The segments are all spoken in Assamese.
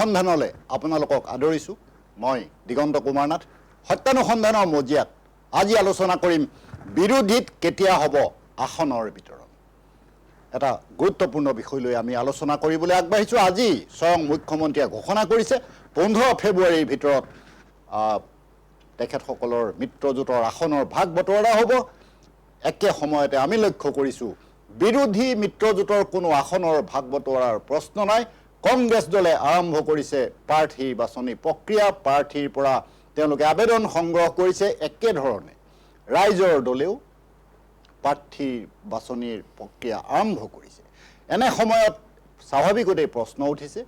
সন্ধানলৈ আপোনালোকক আদৰিছোঁ মই দিগন্ত কুমাৰ নাথ সত্যানুসন্ধানৰ মজিয়াত আজি আলোচনা কৰিম বিৰোধীত কেতিয়া হ'ব আসনৰ বিতৰণ এটা গুৰুত্বপূৰ্ণ বিষয় লৈ আমি আলোচনা কৰিবলৈ আগবাঢ়িছোঁ আজি স্বয়ং মুখ্যমন্ত্ৰীয়ে ঘোষণা কৰিছে 15 ফেব্ৰুৱাৰীৰ ভিতৰত তেখেতসকলৰ মিত্ৰজোঁটৰ আসনৰ ভাগ বতৰা হ'ব একে সময়তে আমি লক্ষ্য কৰিছোঁ বিৰোধী মিত্ৰজোঁটৰ কোনো আসনৰ ভাগ বতৰাৰ প্ৰশ্ন নাই কংগ্ৰেছ দলে আৰম্ভ কৰিছে প্ৰাৰ্থী বাছনি প্ৰক্ৰিয়া প্ৰাৰ্থীৰ পৰা তেওঁলোকে আবেদন সংগ্ৰহ কৰিছে একে ধৰণে ৰাইজৰ দলেও প্ৰাৰ্থী বাছনিৰ প্ৰক্ৰিয়া আৰম্ভ কৰিছে এনে সময়ত স্বাভাৱিকতে প্ৰশ্ন উঠিছে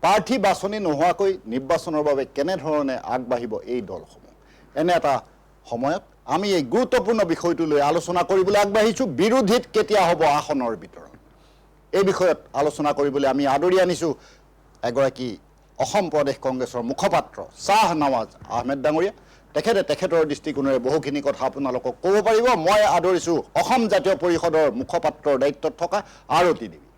প্ৰাৰ্থী বাছনি নোহোৱাকৈ নিৰ্বাচনৰ বাবে কেনে ধৰণে আগবাঢ়িব এই দলসমূহ এনে এটা সময়ত আমি এই গুৰুত্বপূৰ্ণ বিষয়টো লৈ আলোচনা কৰিবলৈ আগবাঢ়িছোঁ বিৰোধীত কেতিয়া হ'ব আসনৰ বিতৰণ এই বিষয়ত আলোচনা কৰিবলৈ আমি আদৰি আনিছোঁ এগৰাকী অসম প্ৰদেশ কংগ্ৰেছৰ মুখপাত্ৰ শ্বাহনৱাজ আহমেদ ডাঙৰীয়া তেখেতৰ দৃষ্টিকোণেৰে বহুখিনি কথা আপোনালোকক ক'ব পাৰিব মই আদৰিছোঁ অসম জাতীয় পৰিষদৰ মুখপাত্ৰৰ দায়িত্বত থকা আৰতি দেৱী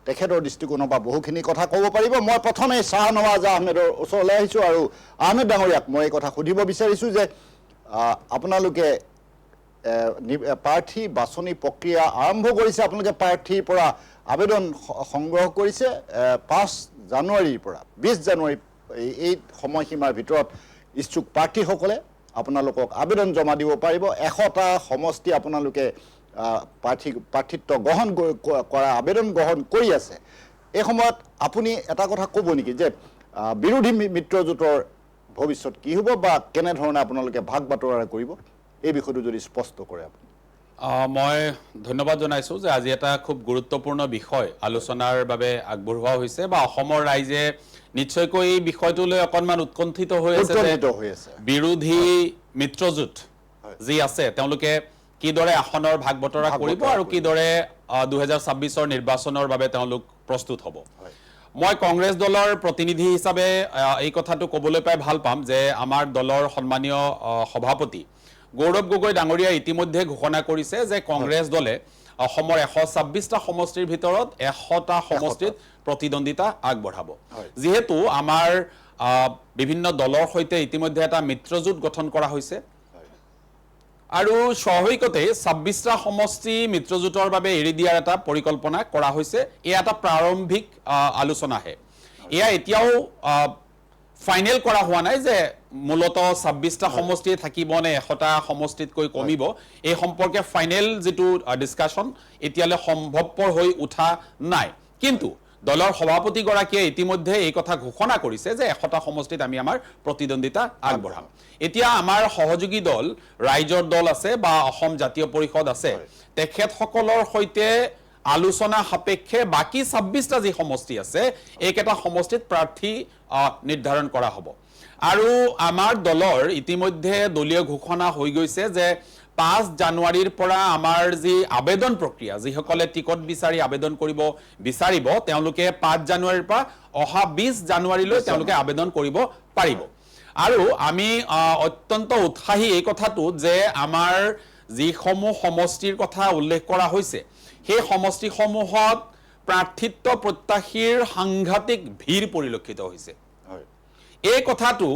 তেখেতৰ দৃষ্টিকোণৰ পৰা বহুখিনি কথা ক'ব পাৰিব মই প্ৰথমে শ্বাহনৱাজ আহমেদৰ ওচৰলৈ আহিছোঁ আৰু আহমেদ ডাঙৰীয়াক মই এই কথা সুধিব বিচাৰিছোঁ যে আপোনালোকে প্ৰাৰ্থী বাছনি প্ৰক্ৰিয়া আৰম্ভ কৰিছে আপোনালোকে প্ৰাৰ্থীৰ পৰা আবেদন সংগ্ৰহ কৰিছে 5 জানুৱাৰীৰ পৰা 20 জানুৱাৰী এই সময়সীমাৰ ভিতৰত ইচ্ছুক প্ৰাৰ্থীসকলে আপোনালোকক আবেদন জমা দিব পাৰিব 100টা সমষ্টি আপোনালোকে প্ৰাৰ্থিত্ব গ্ৰহণ কৰা আবেদন গ্ৰহণ কৰি আছে এই সময়ত আপুনি এটা কথা ক'ব নেকি যে বিৰোধী মিত্ৰজোঁটৰ ভৱিষ্যত কি হ'ব বা কেনে ধৰণে আপোনালোকে ভাগ বাতৰা কৰিব এই বিষয়টো যদি স্পষ্ট কৰে আপুনি মই ধন্যবাদ জনাইছোঁ যে আজি এটা খুব গুৰুত্বপূৰ্ণ বিষয় আলোচনাৰ বাবে আগবঢ়োৱা হৈছে বা অসমৰ ৰাইজে নিশ্চয়কৈ এই বিষয়টোলৈ অকণমান উৎকণ্ঠিত হৈ আছে বিৰোধী মিত্ৰজোঁট যি আছে তেওঁলোকে কিদৰে আসনৰ ভাগ বতৰা কৰিব আৰু কিদৰে 2026ৰ নিৰ্বাচনৰ বাবে তেওঁলোক প্ৰস্তুত হ'ব মই কংগ্ৰেছ দলৰ প্ৰতিনিধি হিচাপে এই কথাটো ক'বলৈ পাই ভাল পাম যে আমাৰ দলৰ সন্মানীয় সভাপতি গৌৰৱ গগৈ ডাঙৰীয়া ইতিমধ্যে ঘোষণা কৰিছে যে কংগ্ৰেছ দলে অসমৰ 126টা সমষ্টিৰ ভিতৰত 100টা সমষ্টিত প্ৰতিদ্বন্দ্বিতা আগবঢ়াব যেহেতু আমাৰ বিভিন্ন দলৰ সৈতে ইতিমধ্যে এটা মিত্ৰজোঁট গঠন কৰা হৈছে আৰু স্বাভাৱিকতে 26টা সমষ্টি মিত্ৰজোঁটৰ বাবে এৰি দিয়াৰ এটা পৰিকল্পনা কৰা হৈছে এয়া এটা প্ৰাৰম্ভিক আলোচনাহে এয়া এতিয়াও ফাইনেল কৰা হোৱা নাই যে মূলতঃ 26টা সমষ্টি থাকিব নে 100টা সমষ্টিতকৈ কমিব এই সম্পৰ্কে ফাইনেল যেটো ডিসকাশন এতিয়ালে সম্ভৱপৰ হৈ উঠা নাই কিন্তু দলৰ সভাপতি গৰাকীয়ে ইতিমধ্যে এই কথা ঘোষণা কৰিছে যে 100টা সমষ্টিত আমি আমাৰ প্ৰতিদ্বন্দ্বিতা আগবঢ়াম এতিয়া আমাৰ সহযোগী দল ৰাইজৰ দল আছে বা অসম জাতীয় পৰিষদ আছে তেখেতসকলৰ সৈতে আলোচনা সাপেক্ষে বাকি 26টা যি সমষ্টি আছে এইকেটা সমষ্টিত প্ৰাৰ্থী নিৰ্ধাৰণ কৰা হ'ব আৰু আমাৰ দলৰ ইতিমধ্যে দলীয় ঘোষণা হৈ গৈছে যে 5 জানুৱাৰীৰ পৰা আমাৰ যি আবেদন প্ৰক্ৰিয়া যিসকলে টিকট বিচাৰি আবেদন কৰিব বিচাৰিব তেওঁলোকে 5 জানুৱাৰীৰ পৰা অহা 20 জানুৱাৰীলৈ তেওঁলোকে আবেদন কৰিব পাৰিব আৰু আমি অত্যন্ত উৎসাহী এই কথাটো যে আমাৰ যিসমূহ সমষ্টিৰ কথা উল্লেখ কৰা হৈছে সেই সমষ্টিসমূহত প্ৰাৰ্থিত্ব প্ৰত্যাশীৰ সাংঘাতিক ভিৰ পৰিলক্ষিত হৈছে এই কথাটো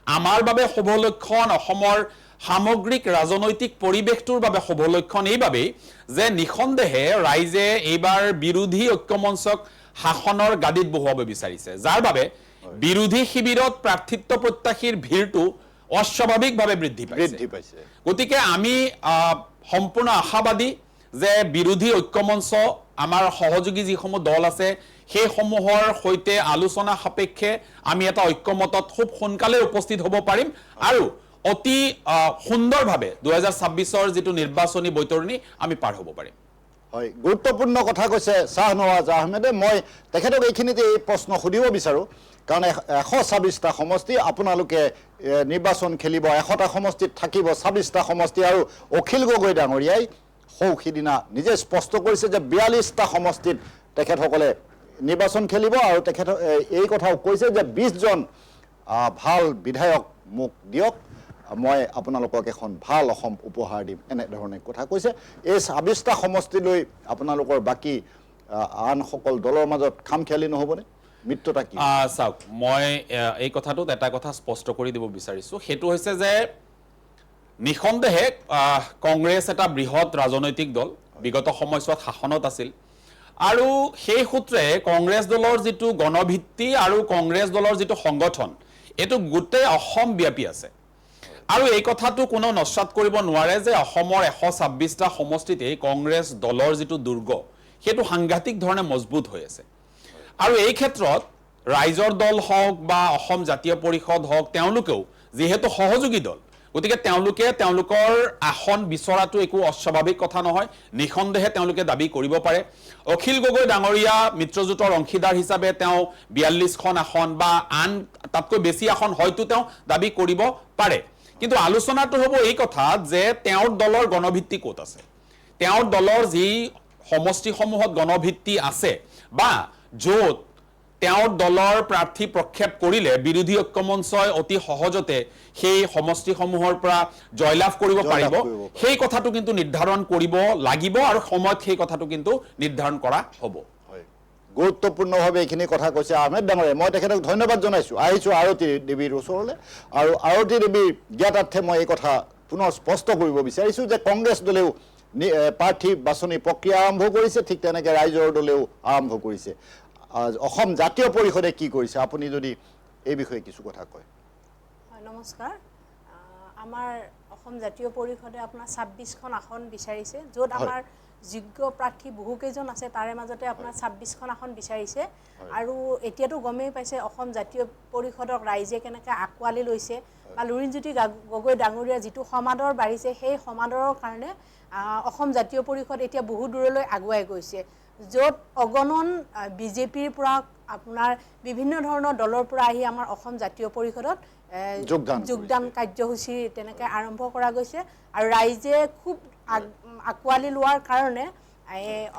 আমাৰ বাবে শুভ লক্ষণ অসমৰ সামগ্ৰিক ৰাজনৈতিক পৰিৱেশটোৰ বাবে শুভ লক্ষণ এইবাবে যে নিখন্দেহে ৰাইজে এইবাৰ বিৰোধী ঐক্যমঞ্চক শাসনৰ গাদীত বহাব বিচাৰিছে যাৰ বাবে বিৰোধী শিবিৰত প্ৰাৰ্থিত্ব প্ৰত্যাশীৰ ভিৰটো অস্বাভাৱিকভাৱে বৃদ্ধি পাইছে গতিকে আমি সম্পূৰ্ণ আশাবাদী যে বিৰোধী ঐক্যমঞ্চ আমাৰ সহযোগী যিসমূহ দল আছে সেই সমূহৰ সৈতে আলোচনা সাপেক্ষে আমি এটা ঐক্যমতত খুব সোনকালে উপস্থিত হ'ব পাৰিম আৰু অতি সুন্দৰভাৱে 2026ৰ যেটো নিৰ্বাচনী বৈতৰণী আমি পাৰ হ'ব পাৰিম হয় গুৰুত্বপূৰ্ণ কথা কৈছে শ্বাহনৱাজ আহমেদে মই তেখেতক এইখিনিতে এই প্ৰশ্ন সুধিব বিচাৰো কাৰণ 126টা সমষ্টি আপোনালোকে নিৰ্বাচন খেলিব 100টা সমষ্টিত থাকিব 26টা সমষ্টি আৰু অখিল গগৈ ডাঙৰীয়াই সৌখিদিনা নিজে স্পষ্ট কৰিছে যে 42টা সমষ্টিত তেখেতসকলে নিৰ্বাচন খেলিব আৰু তেখেত এই কথাও কৈছে যে 20 জন ভাল বিধায়ক মোক দিয়ক মই আপোনালোকক এখন ভাল অসম উপহাৰ দিম এনে ধৰণে কথা কৈছে এই 26টা সমষ্টিলৈ আপোনালোকৰ বাকি আন সকল দলৰ মাজত খাম খেলি নহবনে মিত্ৰতা কি চাওক মই এই কথাটোত এটা কথা স্পষ্ট কৰি দিব বিচাৰিছোঁ সেইটো হৈছে যে নিঃসন্দেহে কংগ্ৰেছ এটা বৃহৎ ৰাজনৈতিক দল বিগত সময়ছোৱাত শাসনত আছিল আৰু সেই সূত্ৰে কংগ্ৰেছ দলৰ যিটো গণভিত্তি আৰু কংগ্ৰেছ দলৰ যিটো সংগঠন এইটো গোটেই অসম ব্যাপী আছে আৰু এই কথাটো কোনো নস্যাৎ কৰিব নোৱাৰে যে অসমৰ 126টা সমষ্টিতে কংগ্ৰেছ দলৰ যিটো দুৰ্গ সেইটো সাংঘাতিক ধৰণে মজবুত হৈ আছে আৰু এই ক্ষেত্ৰত ৰাইজৰ দল হওক বা অসম জাতীয় পৰিষদ হওক তেওঁলোকেও যিহেতু সহযোগী দল গতিকে তেওঁলোকৰ আসন বিচৰাটো একো অস্বাভাৱিক কথা নহয় নিঃসন্দেহে তেওঁলোকে দাবী কৰিব পাৰে অখিল গগৈ ডাঙৰীয়া মিত্ৰজোঁটৰ অংশীদাৰ হিচাপে তেওঁ 42খন আসন বা আন তাতকৈ বেছি আসন হয়তো তেওঁ দাবী কৰিব পাৰে কিন্তু আলোচনাটো হ'ব এই কথা যে তেওঁৰ দলৰ গণভিত্তি ক'ত আছে তেওঁৰ দলৰ যি সমষ্টিসমূহত গণভিত্তি আছে বা য'ত তেওঁৰ দলৰ প্ৰাৰ্থী প্ৰক্ষেপ কৰিলে বিৰোধী ঐক্যমঞ্চই অতি সহজতে সেই সমষ্টিসমূহৰ পৰা জয়লাভ কৰিব পাৰিব সেই কথাটো কিন্তু নিৰ্ধাৰণ কৰিব লাগিব আৰু সময়ত সেই কথাটো কিন্তু নিৰ্ধাৰণ কৰা হ'ব গুৰুত্বপূৰ্ণভাৱে এইখিনি কথা কৈছে আহমেদ ডাঙৰীয়া মই তেখেতক ধন্যবাদ জনাইছোঁ আহিছোঁ আৰতী দেৱীৰ ওচৰলৈ আৰু আৰতী দেৱীৰ জ্ঞাতাৰ্থে মই এই কথা পুনৰ স্পষ্ট কৰিব বিচাৰিছোঁ যে কংগ্ৰেছ দলেও প্ৰাৰ্থী বাছনি প্ৰক্ৰিয়া আৰম্ভ কৰিছে ঠিক তেনেকৈ ৰাইজৰ দলেও আৰম্ভ কৰিছে অসম জাতীয় পৰিষদে কি কৰিছে আপুনি যদি এই বিষয়ে কিছু কথা কয় নমস্কাৰ আমাৰ অসম জাতীয় পৰিষদে আপোনাৰ 26খন আসন বিচাৰিছে য'ত আমাৰ যোগ্য প্ৰাৰ্থী বহুকেইজন আছে তাৰে মাজতে আপোনাৰ 26খন আসন বিচাৰিছে আৰু এতিয়াতো গমেই পাইছে অসম জাতীয় পৰিষদক ৰাইজে কেনেকৈ আঁকোৱালি লৈছে বা লুৰিণজ্যোতি গগৈ ডাঙৰীয়া যিটো সমাদৰ বাঢ়িছে সেই সমাদৰৰ কাৰণে অসম জাতীয় পৰিষদ এতিয়া বহু দূৰলৈ আগুৱাই গৈছে য'ত অগণন বিজেপিৰ পৰা আপোনাৰ বিভিন্ন ধৰণৰ দলৰ পৰা আহি আমাৰ অসম জাতীয় পৰিষদত যোগদান কাৰ্যসূচী তেনেকৈ আৰম্ভ কৰা গৈছে আৰু ৰাইজে খুব আঁকোৱালি লোৱাৰ কাৰণে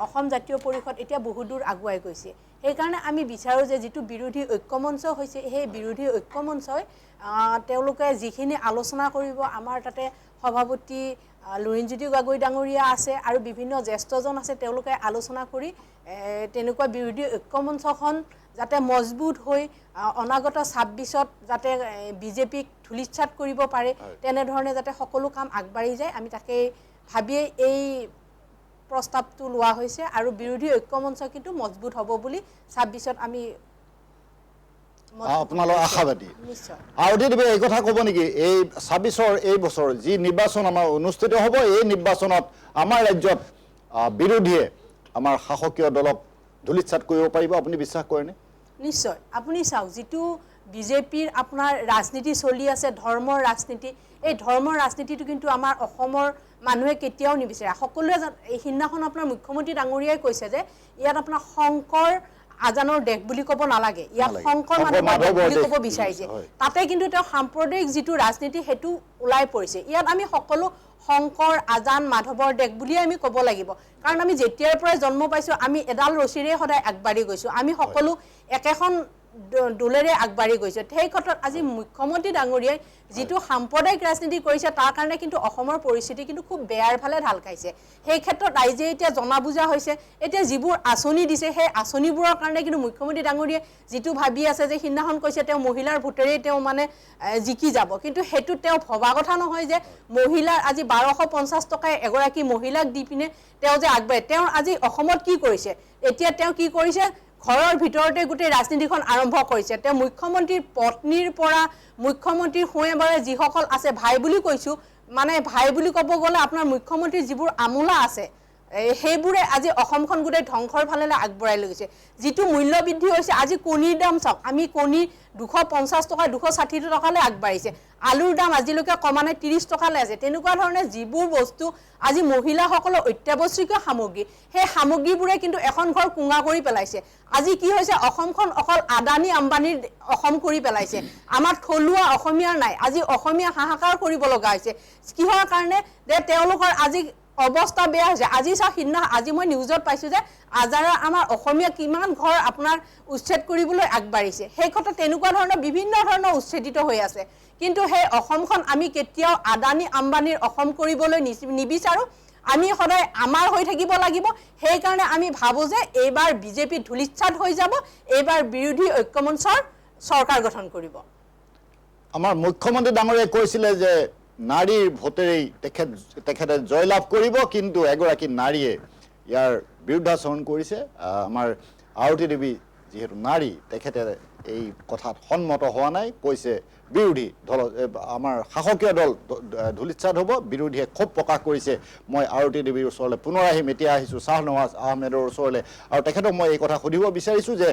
অসম জাতীয় পৰিষদ এতিয়া বহু দূৰ আগুৱাই গৈছে সেইকাৰণে আমি বিচাৰোঁ যে যিটো বিৰোধী ঐক্যমঞ্চ হৈছে সেই বিৰোধী ঐক্যমঞ্চই তেওঁলোকে যিখিনি আলোচনা কৰিব আমাৰ তাতে সভাপতি লুৰিণজ্যোতি গগৈ ডাঙৰীয়া আছে আৰু বিভিন্ন জ্যেষ্ঠজন আছে তেওঁলোকে আলোচনা কৰি তেনেকুৱা বিৰোধী ঐক্যমঞ্চখন যাতে মজবুত হৈ অনাগত 26ত যাতে বিজেপিক ধূলিচ্ছাত কৰিব পাৰে তেনেধৰণে যাতে সকলো কাম আগবাঢ়ি যায় আমি তাকে ভাবিয়েই এই প্ৰস্তাৱটো লোৱা হৈছে আৰু বিৰোধী ঐক্যমঞ্চ কিন্তু মজবুত হ'ব বুলি 26ত আমি আপোনালোক আশাবাদী নিশ্চয় আৰতী দেৱীয়ে এই কথা ক'ব নেকি এই 26ৰ এই বছৰ যি নিৰ্বাচন আমাৰ অনুষ্ঠিত হ'ব এই নিৰ্বাচনত আমাৰ ৰাজ্যত বিৰোধীয়ে আমাৰ শাসকীয় দলক ধূলিচ্ছাত কৰিব পাৰিব আপুনি বিশ্বাস কৰেনে নিশ্চয় আপুনি চাওক যিটো বিজেপিৰ আপোনাৰ ৰাজনীতি চলি আছে ধৰ্মৰ ৰাজনীতি এই ধৰ্মৰ ৰাজনীতিটো কিন্তু আমাৰ অসমৰ মানুহে কেতিয়াও নিবিচাৰে সকলোৱে এই সিদিনাখন আপোনাৰ মুখ্যমন্ত্ৰী ডাঙৰীয়াই কৈছে যে ইয়াত আপোনাৰ শংকৰ আজানৰ দেশ বুলি ক'ব নালাগে ইয়াত শংকৰ মাধৱৰ দেশ বুলি ক'ব বিচাৰিছে তাতে কিন্তু তেওঁ সাম্প্ৰদায়িক যিটো ৰাজনীতি সেইটো ওলাই পৰিছে ইয়াত আমি সকলো শংকৰ আজান মাধৱৰ দেশ বুলিয়ে আমি ক'ব লাগিব কাৰণ আমি যেতিয়াৰ পৰাই জন্ম পাইছোঁ আমি এডাল ৰছীৰে সদায় আগবাঢ়ি গৈছোঁ আমি সকলো একেখন দোলেৰে আগবাঢ়ি গৈছোঁ সেই ক্ষেত্ৰত আজি মুখ্যমন্ত্ৰী ডাঙৰীয়াই যিটো সাম্প্ৰদায়িক ৰাজনীতি কৰিছে তাৰ কাৰণে কিন্তু অসমৰ পৰিস্থিতি কিন্তু খুব বেয়াৰ ফালে ঢাল খাইছে সেই ক্ষেত্ৰত ৰাইজে এতিয়া জনা বুজা হৈছে এতিয়া যিবোৰ আঁচনি দিছে সেই আঁচনিবোৰৰ কাৰণে কিন্তু মুখ্যমন্ত্ৰী ডাঙৰীয়াই যিটো ভাবি আছে যে সিদিনাখন কৈছে তেওঁ মহিলাৰ ভোটেৰেই তেওঁ মানে জিকি যাব কিন্তু সেইটো তেওঁ ভবা কথা নহয় যে মহিলাৰ আজি 1250 টকাই এগৰাকী মহিলাক দি পিনে তেওঁ যে আগবাঢ়ে তেওঁ আজি অসমত কি কৰিছে এতিয়া তেওঁ কি কৰিছে ঘৰৰ ভিতৰতে গোটেই ৰাজনীতিখন আৰম্ভ কৰিছে তেওঁ মুখ্যমন্ত্ৰীৰ পত্নীৰ পৰা মুখ্যমন্ত্ৰীৰ সোঁৱেবাৰে যিসকল আছে ভাই বুলি কৈছোঁ মানে ভাই বুলি ক'ব গ'লে আপোনাৰ মুখ্যমন্ত্ৰীৰ যিবোৰ আমোলা আছে সেইবোৰে আজি অসমখন গোটেই ধ্বংসৰ ফালে আগবঢ়াই লৈ গৈছে যিটো মূল্য বৃদ্ধি হৈছে আজি কণীৰ দাম চাওক আমি কণী 250 টকা 260 টকালৈ আগবাঢ়িছে আলুৰ দাম আজিলৈকে কমা নাই 30 টকালৈ আছে তেনেকুৱা ধৰণে যিবোৰ বস্তু আজি মহিলাসকলৰ অত্যাৱশ্যকীয় সামগ্ৰী সেই সামগ্ৰীবোৰে কিন্তু এখন ঘৰ কুঙা কৰি পেলাইছে আজি কি হৈছে অসমখন অকল আদানী আম্বানীৰ অসম কৰি পেলাইছে আমাৰ থলুৱা অসমীয়াৰ নাই আজি অসমীয়া হাহাকাৰ কৰিব লগা হৈছে কিহৰ কাৰণে যে তেওঁলোকৰ আজি অৱস্থা বেয়া হৈছে আজি সিদিনা আজি মই নিউজত পাইছোঁ যে আজাৰা আমাৰ অসমীয়া কিমান ঘৰ আপোনাৰ উচ্ছেদ কৰিবলৈ আগবাঢ়িছে সেই ক্ষেত্ৰত তেনেকুৱা ধৰণৰ বিভিন্ন ধৰণৰ উচ্ছেদিত হৈ আছে কিন্তু সেই অসমখন আমি কেতিয়াও আদানী আম্বানীৰ অসম কৰিবলৈ নিবিচাৰোঁ আমি সদায় আমাৰ হৈ থাকিব লাগিব সেইকাৰণে আমি ভাবো যে এইবাৰ বিজেপি ধুলিচ্ছাত হৈ যাব এইবাৰ বিৰোধী ঐক্যমঞ্চৰ চৰকাৰ গঠন কৰিব আমাৰ মুখ্যমন্ত্ৰী ডাঙৰীয়াই কৈছিলে যে নাৰীৰ ভোটেৰেই তেখেতে জয়লাভ কৰিব কিন্তু এগৰাকী নাৰীয়ে ইয়াৰ বিৰুদ্ধাচৰণ কৰিছে আমাৰ আৰতি দেৱী যিহেতু নাৰী তেখেতে এই কথাত সন্মত হোৱা নাই কৈছে বিৰোধী দল আমাৰ শাসকীয় দল ধুলিচ্ছাত হ'ব বিৰোধীয়ে ক্ষোভ প্ৰকাশ কৰিছে মই আৰতি দেৱীৰ ওচৰলৈ পুনৰ আহিম এতিয়া আহিছোঁ শ্বাহনৱাজ আহমেদৰ ওচৰলৈ আৰু তেখেতক মই এই কথা সুধিব বিচাৰিছোঁ যে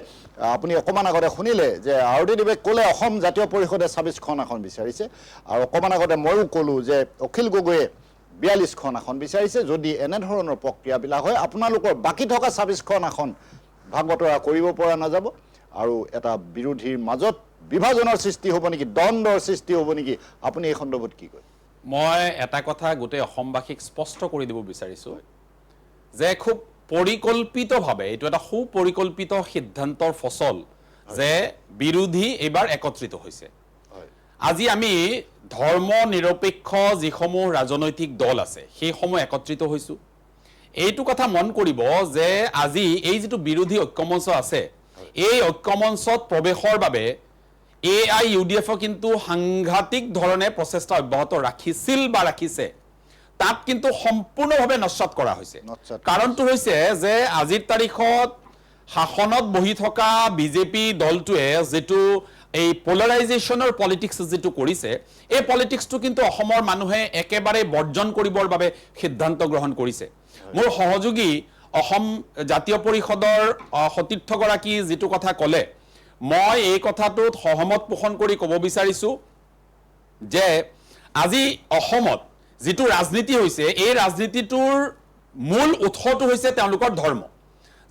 আপুনি অকণমান আগতে শুনিলে যে আৰতি দেৱে ক'লে অসম জাতীয় পৰিষদে 26খন আসন বিচাৰিছে আৰু অকণমান আগতে ময়ো ক'লোঁ যে অখিল গগৈয়ে 42খন আসন বিচাৰিছে যদি এনেধৰণৰ প্ৰক্ৰিয়াবিলাক হয় আপোনালোকৰ বাকী থকা 26খন আসন ভাগ বতৰা কৰিব পৰা নাযাব আৰু এটা বিৰোধীৰ মাজত বিভাজনৰ সৃষ্টি হ'ব নেকি দ্বন্দ্বৰ সৃষ্টি হ'ব নেকি আপুনি এই সন্দৰ্ভত কি কয় মই এটা কথা গোটেই অসমবাসীক স্পষ্ট কৰি দিব বিচাৰিছোঁ যে খুব পৰিকল্পিতভাৱে এইটো এটা সুপৰিকল্পিত সিদ্ধান্তৰ ফচল যে বিৰোধী এইবাৰ একত্ৰিত হৈছে আজি আমি ধৰ্ম নিৰপেক্ষ যিসমূহ ৰাজনৈতিক দল আছে সেইসমূহ একত্ৰিত হৈছোঁ এইটো কথা মন কৰিব যে আজি এই যিটো বিৰোধী ঐক্যমঞ্চ আছে এই ঐক্যমঞ্চত প্ৰৱেশৰ বাবে AIUDF কিন্তু সাংঘাতিক ধৰণে প্ৰচেষ্টা অব্যাহত ৰাখিছিল বা ৰাখিছে তাত কিন্তু সম্পূৰ্ণভাৱে নস্যাৎ কৰা হৈছে কাৰণটো হৈছে যে আজিৰ তাৰিখত শাসনত বহি থকা বিজেপি দলটোৱে যেটো এই পোলাৰাইজেশ্যনৰ পলিটিক্স যেটো কৰিছে এই পলিটিক্সটো কিন্তু অসমৰ মানুহে একেবাৰে বৰ্জন কৰিবৰ বাবে সিদ্ধান্ত গ্ৰহণ কৰিছে মোৰ সহযোগী অসম জাতীয় পৰিষদৰ সতীৰ্থগৰাকী যেটো কথা ক'লে মই এই কথাটোত সহমত পোষণ কৰি ক'ব বিচাৰিছোঁ যে আজি অসমত যেটো ৰাজনীতি হৈছে এই ৰাজনীতিটোৰ মূল উৎসটো হৈছে তেওঁলোকৰ ধৰ্ম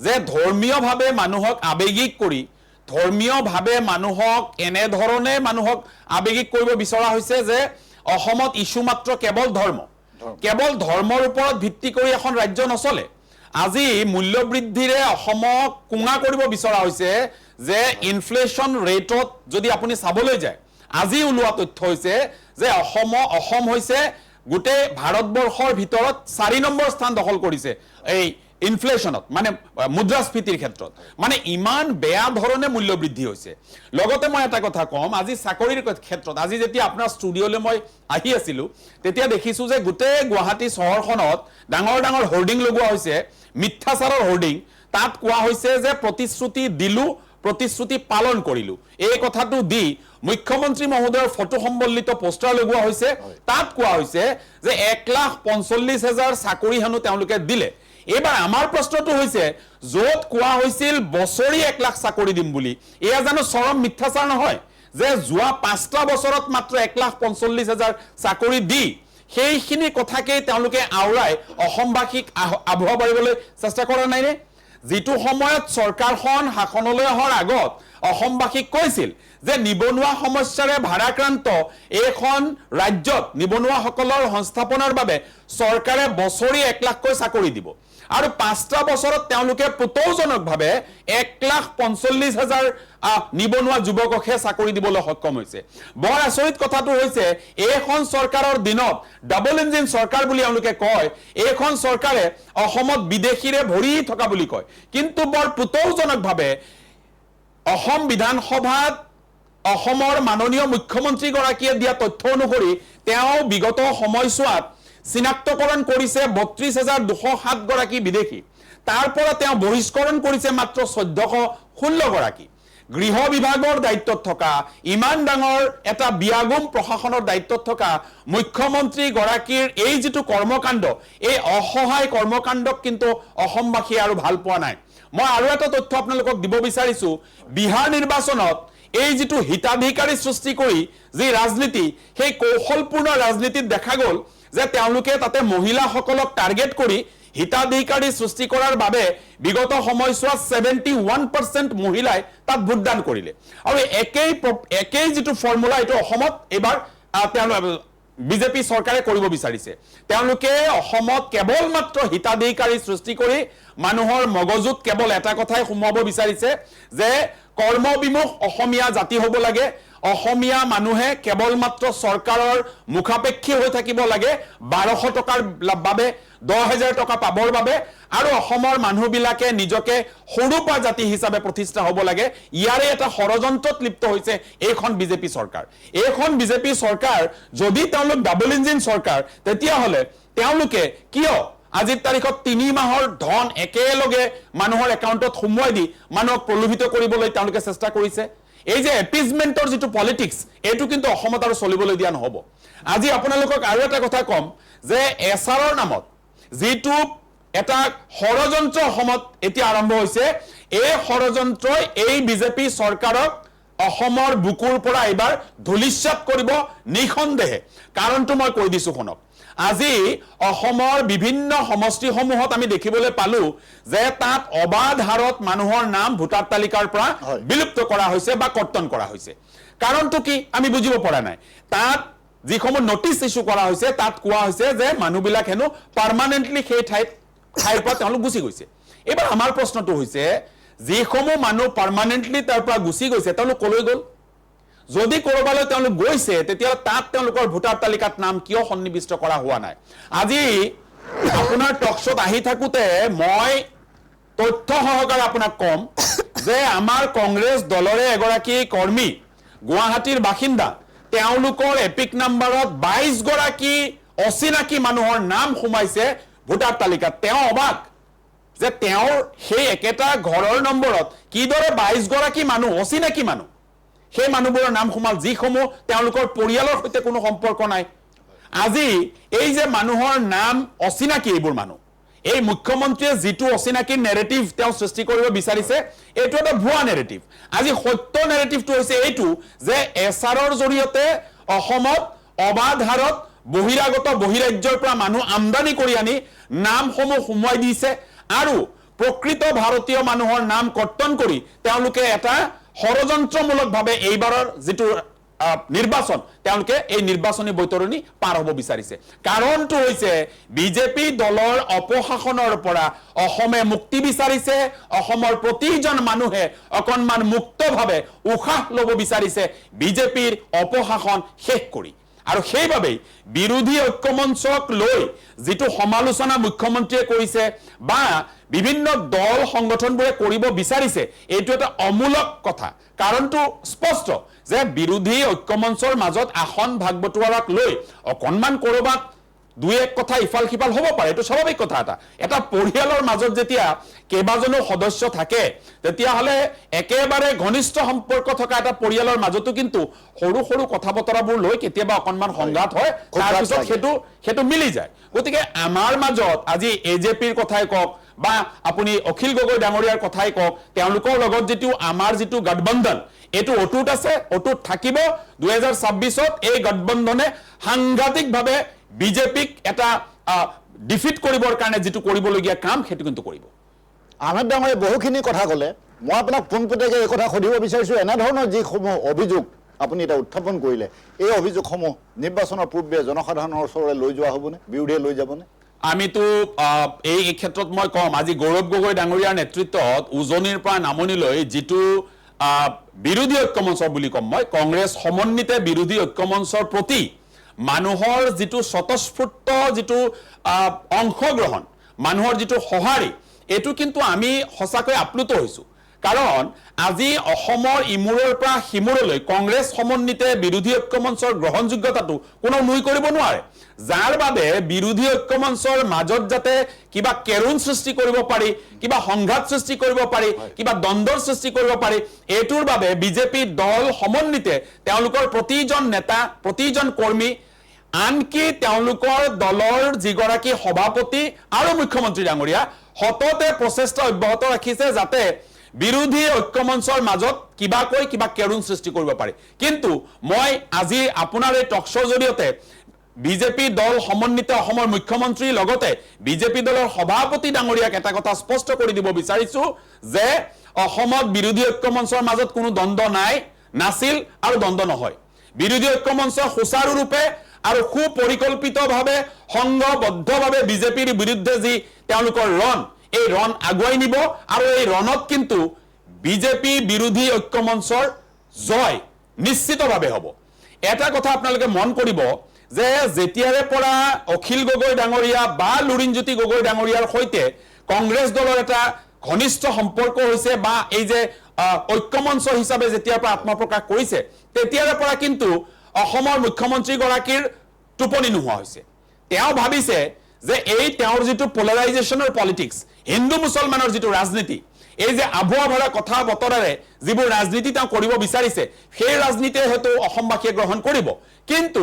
যে ধৰ্মীয়ভাৱে মানুহক আবেগিক কৰি ধৰ্মীয়ভাৱে মানুহক এনেধৰণে মানুহক আবেগিক কৰিব বিচৰা হৈছে যে অসমত ইস্যু মাত্ৰ কেৱল ধৰ্মৰ ওপৰত ভিত্তি কৰি এখন ৰাজ্য নচলে আজি মূল্য বৃদ্ধিৰে অসমক কুঙা কৰিব বিচৰা হৈছে যে ইনফ্লেশ্যন ৰেটত যদি আপুনি চাবলৈ যায় আজি ওলোৱা তথ্য হৈছে যে অসম হৈছে গোটেই ভাৰতবৰ্ষৰ ভিতৰত 4 নম্বৰ স্থান দখল কৰিছে এই ইনফ্লেশ্যনত মানে মুদ্ৰাস্ফীতিৰ ক্ষেত্ৰত মানে ইমান বেয়া ধৰণে মূল্য বৃদ্ধি হৈছে লগতে মই এটা কথা কম আজি চাকৰিৰ ক্ষেত্ৰত আজি যেতিয়া আপোনাৰ ষ্টুডিঅ'লৈ মই আহি আছিলোঁ তেতিয়া দেখিছোঁ যে গোটেই গুৱাহাটী চহৰখনত ডাঙৰ ডাঙৰ হোৰ্ডিং লগোৱা হৈছে মিথ্যাচাৰৰ হোৰ্ডিং তাত কোৱা হৈছে যে প্ৰতিশ্ৰুতি দিলোঁ প্ৰতিশ্ৰুতি পালন কৰিলোঁ এই কথাটো দি মুখ্যমন্ত্ৰী মহোদয়ৰ ফটো সম্বলিত পোষ্টাৰ লগোৱা হৈছে তাত কোৱা হৈছে যে 1,45,000 চাকৰি হেনো তেওঁলোকে দিলে এবাৰ আমাৰ প্ৰশ্নটো হৈছে য'ত কোৱা হৈছিল বছৰি 1 লাখ চাকৰি দিম বুলি এয়া জানো চৰম মিথ্যাচাৰ নহয় যে যোৱা 5টা বছৰত মাত্ৰ 1,45,000 চাকৰি দি সেইখিনি কথাকে তেওঁলোকে আওৰাই অসমবাসীক আবহাওয়া বাঢ়িবলৈ চেষ্টা কৰা নাইনে যেটো সময়ত চৰকাৰখন শাসনলৈ অহাৰ আগত অসমবাসীক কৈছিল যে নিবনুৱা সমস্যাৰে ভাৰাক্ৰান্ত এখন ৰাজ্যত নিবনুৱাসকলৰ সংস্থাপনৰ বাবে চৰকাৰে বছৰি 1 লাখকৈ চাকৰি দিব আৰু 5টা বছৰত তেওঁলোকে পুতৌজনকভাৱে 1,45,000 নিবনুৱা যুৱককহে চাকৰি দিবলৈ সক্ষম হৈছে বৰ আচৰিত কথাটো হৈছে এইখন চৰকাৰৰ দিনত ডাবল ইঞ্জিন চৰকাৰ বুলি তেওঁলোকে কয় এইখন চৰকাৰে অসমত বিদেশীৰে ভৰি থকা বুলি কয় কিন্তু বৰ পুতৌজনকভাৱে অসম বিধানসভাত অসমৰ মাননীয় মুখ্যমন্ত্ৰীগৰাকীয়ে দিয়া তথ্য অনুসৰি তেওঁ বিগত সময়ছোৱাত চিনাক্তকৰণ কৰিছে 32,207 গৰাকী বিদেশী তাৰ পৰা তেওঁ বহিষ্কৰণ কৰিছে মাত্ৰ 1416 গৰাকী গৃহ বিভাগৰ দায়িত্বত থকা ইমান ডাঙৰ এটা বিয়াগুম প্ৰশাসনৰ দায়িত্বত থকা মুখ্যমন্ত্ৰী গৰাকীৰ এই যেটো কৰ্মকাণ্ড এই অসহায় কৰ্মকাণ্ডক কিন্তু অসমবাসী আৰু ভাল পোৱা নাই মই আৰু এটা তথ্য আপোনালোকক দিব বিচাৰিছোঁ বিহাৰ নিৰ্বাচনত এই যেটো হিতাধিকাৰী সৃষ্টি কৰি যি ৰাজনীতি সেই কৌশলপূৰ্ণ ৰাজনীতিত দেখা গ'ল যে তেওঁলোকে তাতে মহিলাসকলক টাৰ্গেট কৰি হিতাধিকাৰী সৃষ্টি কৰাৰ বাবে বিগত সময়ছোৱাত 71% মহিলাই তাত ভোটদান কৰিলে আৰু একেই যেটো ফৰ্মুলা এটো অসমত এবাৰ বিজেপি চৰকাৰে কৰিব বিচাৰিছে তেওঁলোকে অসমত কেৱল মাত্ৰ হিতাধিকাৰী সৃষ্টি কৰি মানুহৰ মগজুত কেৱল এটা কথাই সোমাব বিচাৰিছে যে কৰ্মবিমুখ অসমীয়া জাতি হ'ব লাগে অসমীয়া মানুহে কেৱল মাত্ৰ চৰকাৰৰ মুখাপেক্ষী হৈ থাকিব লাগে 1200 টকাৰ বাবে 10000 টকা পাবৰ বাবে আৰু অসমৰ মানুহবিলাকে নিজকে সৰুপা জাতি হিচাপে প্ৰতিষ্ঠা হ'ব লাগে ইয়াৰে এটা ষড়যন্ত্ৰত লিপ্ত হৈছে এইখন বিজেপি চৰকাৰ এইখন বিজেপি চৰকাৰ যদি তেওঁলোক ডাবল ইঞ্জিন চৰকাৰ তেতিয়াহ'লে তেওঁলোকে কিয় আজিৰ তাৰিখত 3 মাহৰ ধন একেলগে মানুহৰ একাউণ্টত সোমোৱাই দি মানুহক প্ৰলোভিত কৰিবলৈ তেওঁলোকে চেষ্টা কৰিছে এই যে এপিজমেন্টৰ যেটো পলিটিক্স এটো কিন্তু অসমত আৰু চলিবলৈ দিয়া নহব আজি আপোনালোকক আৰু এটা কথা কম যে এছআৰৰ নামত যেটো এটা ষড়যন্ত্ৰ অসমত এতিয়া আৰম্ভ হৈছে এই ষড়যন্ত্ৰই এই বিজেপি চৰকাৰক অসমৰ বুকুৰ পৰা এবাৰ ধুলিচ্ছাত কৰিব নিখন্দেহে কাৰণটো মই কৈ দিছো শুনক আজি অসমৰ বিভিন্ন সমষ্টিসমূহত আমি দেখিবলৈ পালো যে তাত অবাধ হাৰত মানুহৰ নাম ভোটাৰ তালিকাৰ পৰা বিলুপ্ত কৰা হৈছে বা কৰ্তন কৰা হৈছে কাৰণটো কি আমি বুজিব পৰা নাই তাত যিসমূহ নোটিছ ইস্যু কৰা হৈছে তাত কোৱা হৈছে যে মানুহবিলাক হেনো পাৰ্মানেন্টলি সেই ঠাইৰ পৰা তেওঁলোক গুচি গৈছে এবাৰ আমাৰ প্ৰশ্নটো হৈছে যিসমূহ মানুহ পাৰ্মানেন্টলি তাৰ পৰা গুচি গৈছে তেওঁলোক কলৈ গ'ল যদি কৰবালৈ তেওঁলোক গৈছে তেতিয়া তাত তেওঁলোকৰ ভোটাৰ তালিকাত নাম কিয় সন্নিবিষ্ট কৰা হোৱা নাই আজি আপোনাৰ টকশ্বত আহি থাকোতে মই তথ্য সহকাৰে আপোনাক কম যে আমাৰ কংগ্ৰেছ দলৰে এগৰাকী কৰ্মী গুৱাহাটীৰ বাসিন্দা তেওঁলোকৰ এপিক নাম্বাৰত 22 গৰাকী অচিনাকি মানুহৰ নাম সোমাইছে ভোটাৰ তালিকাত তেওঁ অবাক যে তেওঁৰ সেই একেটা ঘৰৰ নম্বৰত কিদৰে 22 গৰাকী মানুহ অচিনাকি মানুহ সেই মানুহবোৰৰ নাম সোমাল যিসমূহ তেওঁলোকৰ পৰিয়ালৰ সৈতে কোনো সম্পৰ্ক নাই আজি এই যে মানুহৰ নাম অচিনাকি এইবোৰ মানুহ এই মুখ্যমন্ত্ৰীয়ে যেটো অচিনাকি নেৰেটিভ তেওঁ সৃষ্টি কৰিব বিচাৰিছে এটো এটা ভুৱা নেৰেটিভ আজি সত্য নেৰেটিভটো হৈছে এইটো যে এছআৰৰ জৰিয়তে অসমত অবাধ হাৰত বহিৰাগত বহিৰাজ্যৰ পৰা মানুহ আমদানি কৰি আনি নামসমূহ সোমোৱাই দিছে আৰু প্ৰকৃত ভাৰতীয় মানুহৰ নাম কৰ্তন কৰি তেওঁলোকে এটা ষড়যন্ত্ৰমূলকভাৱে এইবাৰৰ যেটো নিৰ্বাচন তেওঁলোকে এই নিৰ্বাচনী বৈতৰণি পাৰ হ'ব বিচাৰিছে কাৰণটো হৈছে বিজেপি দলৰ অপশাসনৰ পৰা অসমে মুক্তি বিচাৰিছে অসমৰ প্ৰতিজন মানুহে অকনমান মুক্তভাৱে উশাহ ল'ব বিচাৰিছে বিজেপিৰ অপশাসন শেষ কৰি আৰু সেইভাবে বিৰোধী ঐক্যমঞ্চক লৈ যেটো সমালোচনা মুখ্যমন্ত্ৰীয়ে কৰিছে বা বিভিন্ন দল সংগঠনবোৰে কৰিব বিচাৰিছে এইটো এটা অমূলক কথা কাৰণটো স্পষ্ট যে বিৰোধী ঐক্যমঞ্চৰ মাজত আসন ভাগ বটোৱাৰাক লৈ অকনমান কৰবাত দুই এক কথা ইফাল সিফাল হ'ব পাৰে এটো স্বাভাৱিক কথা এটা পৰিয়ালৰ মাজত যেতিয়া কেবাজনো সদস্য থাকে তেতিয়া হলে একেবাৰে ঘনিষ্ঠ সম্পৰ্ক থকা এটা পৰিয়ালৰ মাজতো কিন্তু সৰু সৰু কথা বতৰাবোৰ লৈ কেতিয়াবা অকনমান সংঘাত হয় তাৰ পিছত হেতু মিলি যায় গতিকে আমাৰ মাজত আজি এজেপিৰ কথাই কক বা আপুনি অখিল গগৈ ডাঙৰীয়াৰ কথাই কক তেওঁলোকৰ লগত যেটো আমাৰ যেটো গঠবন্ধন এটো অটুট আছে অটুট থাকিব 2026ত এই গঠবন্ধনে সাংঘাতিকভাৱে বিজেপিক এটা ডিফিট কৰিবৰ কাৰণে যেটো কৰিবলগীয়া কাম হেতু কিন্তু কৰিব আহমেদ ডাঙৰীয়া বহুখিনি কথা ক'লে মই আপোনাক পোনপটীয়াকৈ এই কথা সুধিব বিচাৰিছোঁ এনেধৰণৰ যিসমূহ অভিযোগ আপুনি এটা উত্থাপন কৰিলে এই অভিযোগসমূহ নিৰ্বাচনৰ পূৰ্বে জনসাধাৰণৰ ওচৰলৈ লৈ যোৱা হ'বনে বিৰোধীয়ে লৈ যাবনে আমিতো এই ক্ষেত্ৰত মই কম আজি গৌৰৱ গগৈ ডাঙৰীয়াৰ নেতৃত্বত উজনিৰ পৰা নামনিলৈ যেটো বিৰোধী ঐক্যমঞ্চ বুলি কম মই কংগ্ৰেছ সমন্বিত বিৰোধী ঐক্যমঞ্চৰ প্ৰতি মানুহৰ যেটো স্বতঃস্ফূৰ্ত যেটো অংশগ্ৰহণ মানুহৰ যেটো সহাৰি এটো কিন্তু আমি সঁচাকৈ আপ্লুত হৈছো কাৰণ আজি অসমৰ ইমূৰৰ পৰা সিমূৰলৈ কংগ্ৰেছ সমন্বিত বিৰোধী ঐক্যমঞ্চৰ গ্ৰহণযোগ্যতাটো কোনো নুই কৰিব নোৱাৰে যাৰ বাবে বিৰোধী ঐক্যমঞ্চৰ মাজত যাতে কিবা কেৰুণ সৃষ্টি কৰিব পাৰি কিবা সংঘাত সৃষ্টি কৰিব পাৰি কিবা দ্বন্দ্বৰ সৃষ্টি কৰিব পাৰি এটোৰ বাবে বিজেপি দল সমন্বিতে তেওঁলোকৰ প্ৰতিজন নেতা প্ৰতিজন কৰ্মী আনকি তেওঁলোকৰ দলৰ যিগৰাকী সভাপতি আৰু মুখ্যমন্ত্ৰী ডাঙৰীয়া হততে প্ৰচেষ্টা অব্যাহত ৰাখিছে যাতে বিৰোধী ঐক্যমঞ্চৰ মাজত কিবা কেৰুণ সৃষ্টি কৰিব পাৰি কিন্তু মই আজি আপোনাৰ এই টকশ্বৰ জৰিয়তে বিজেপি দল সমন্বিত অসমৰ মুখ্যমন্ত্ৰীৰ লগতে বিজেপি দলৰ সভাপতি ডাঙৰীয়াক এটা কথা স্পষ্ট কৰি দিব বিচাৰিছো যে অসমত বিৰোধী ঐক্যমঞ্চৰ মাজত কোনো দ্বন্দ্ব নাই নাছিল আৰু দ্বন্দ্ব নহয় বিৰোধী ঐক্যমঞ্চ সুচাৰুৰূপে আৰু সুপৰিকল্পিতভাৱে সংঘবদ্ধভাৱে বিজেপিৰ বিৰুদ্ধে যি তেওঁলোকৰ ৰণ এই ৰণ আগুৱাই নিব আৰু এই ৰণত কিন্তু বিজেপি বিৰোধী ঐক্যমঞ্চৰ জয় নিশ্চিতভাৱে হ'ব। এটা কথা আপোনালোকে মন কৰিব যে যেতিয়াৰে পৰা অখিল গগৈ ডাঙৰীয়া বা লুৰিণজ্যোতি গগৈ ডাঙৰীয়াৰ সৈতে কংগ্ৰেছ দলৰ এটা ঘনিষ্ঠ সম্পৰ্ক হৈছে বা এই যে ঐক্যমঞ্চ হিচাপে যেতিয়াৰ পৰা আত্মপ্ৰকাশ কৰিছে তেতিয়াৰে পৰা কিন্তু অসমৰ মুখ্যমন্ত্ৰীগৰাকীৰ টোপনি নোহোৱা হৈছে। তেওঁ ভাবিছে যে এই তেওঁৰ যিটো পলাৰাইজেশ্যনৰ পলিটিক্স, হিন্দু মুছলমানৰ যিটো ৰাজনীতি, এই যে আভুৱা ভৰা কথা বতৰাৰে যিবোৰ ৰাজনীতি তেওঁ কৰিব বিচাৰিছে সেই ৰাজনীতিয়ে হয়তো অসমবাসীয়ে গ্ৰহণ কৰিব, কিন্তু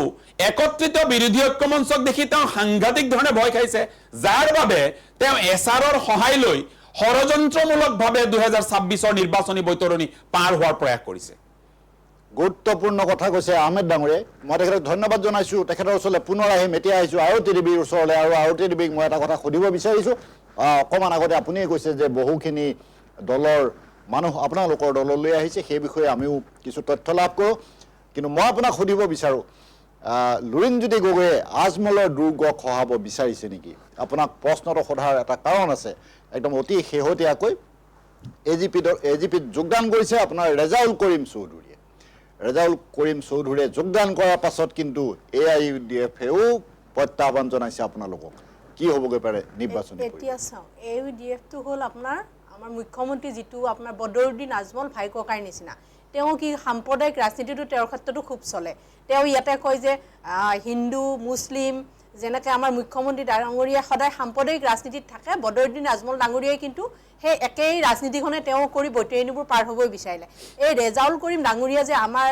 একত্ৰিত বিৰোধী ঐক্যমঞ্চক দেখি তেওঁ সাংঘাতিক ধৰণে ভয় খাইছে, যাৰ বাবে তেওঁ এছআৰৰ সহায় লৈ ষড়যন্ত্ৰমূলকভাৱে 2026 নিৰ্বাচনী বৈতৰণি পাৰ হোৱাৰ প্ৰয়াস কৰিছে। গুৰুত্বপূৰ্ণ কথা কৈছে আহমেদ ডাঙৰীয়াই। মই তেখেতক ধন্যবাদ জনাইছোঁ। তেখেতৰ ওচৰলৈ পুনৰ আহিম। এতিয়া আহিছোঁ আৰতি দেৱীৰ ওচৰলৈ, আৰু আৰতি দেৱীক মই এটা কথা সুধিব বিচাৰিছোঁ। অকণমান আগতে আপুনিয়ে কৈছে যে বহুখিনি দলৰ মানুহ আপোনালোকৰ দললৈ আহিছে, সেই বিষয়ে আমিও কিছু তথ্য লাভ কৰোঁ, কিন্তু মই আপোনাক সুধিব বিচাৰোঁ লুৰিণজ্যোতি গগৈয়ে আজমলৰ দুৰ্গ খহাব বিচাৰিছে নেকি? আপোনাক প্ৰশ্নটো সোধাৰ এটা কাৰণ আছে। একদম অতি শেহতীয়াকৈ এজিপিত যোগদান কৰিছে আপোনাৰ ৰেজাউল কৰিম চৌধুৰীয়ে। ৰেজাউল কৰিম চৌধুৰীয়ে যোগদান কৰাৰ পাছত কিন্তু AIUDFেও প্ৰত্যাহ্বান জনাইছে আপোনালোকক। কি হ'বগৈ পাৰে নিৰ্বাচনী? এতিয়া চাওঁ, AIUDFটো হ'ল আমাৰ মুখ্যমন্ত্ৰী যিটো আপোনাৰ বদৰুদ্দিন আজমল ভাই ককাইৰ নিচিনা। তেওঁ কি সাম্প্ৰদায়িক ৰাজনীতিটো তেওঁৰ ক্ষেত্ৰতো খুব চলে। তেওঁ ইয়াতে কয় যে হিন্দু মুছলিম, যেনেকৈ আমাৰ মুখ্যমন্ত্ৰী ডাঙৰীয়াই সদায় সাম্প্ৰদায়িক ৰাজনীতিত থাকে, বদৰুদ্দিন আজমল ডাঙৰীয়াই কিন্তু সেই একেই ৰাজনীতিখনে তেওঁ কৰি বৈতৰণিবোৰ পাৰ হ'বই বিচাৰিলে। এই ৰেজাউল কৰিম ডাঙৰীয়া যে আমাৰ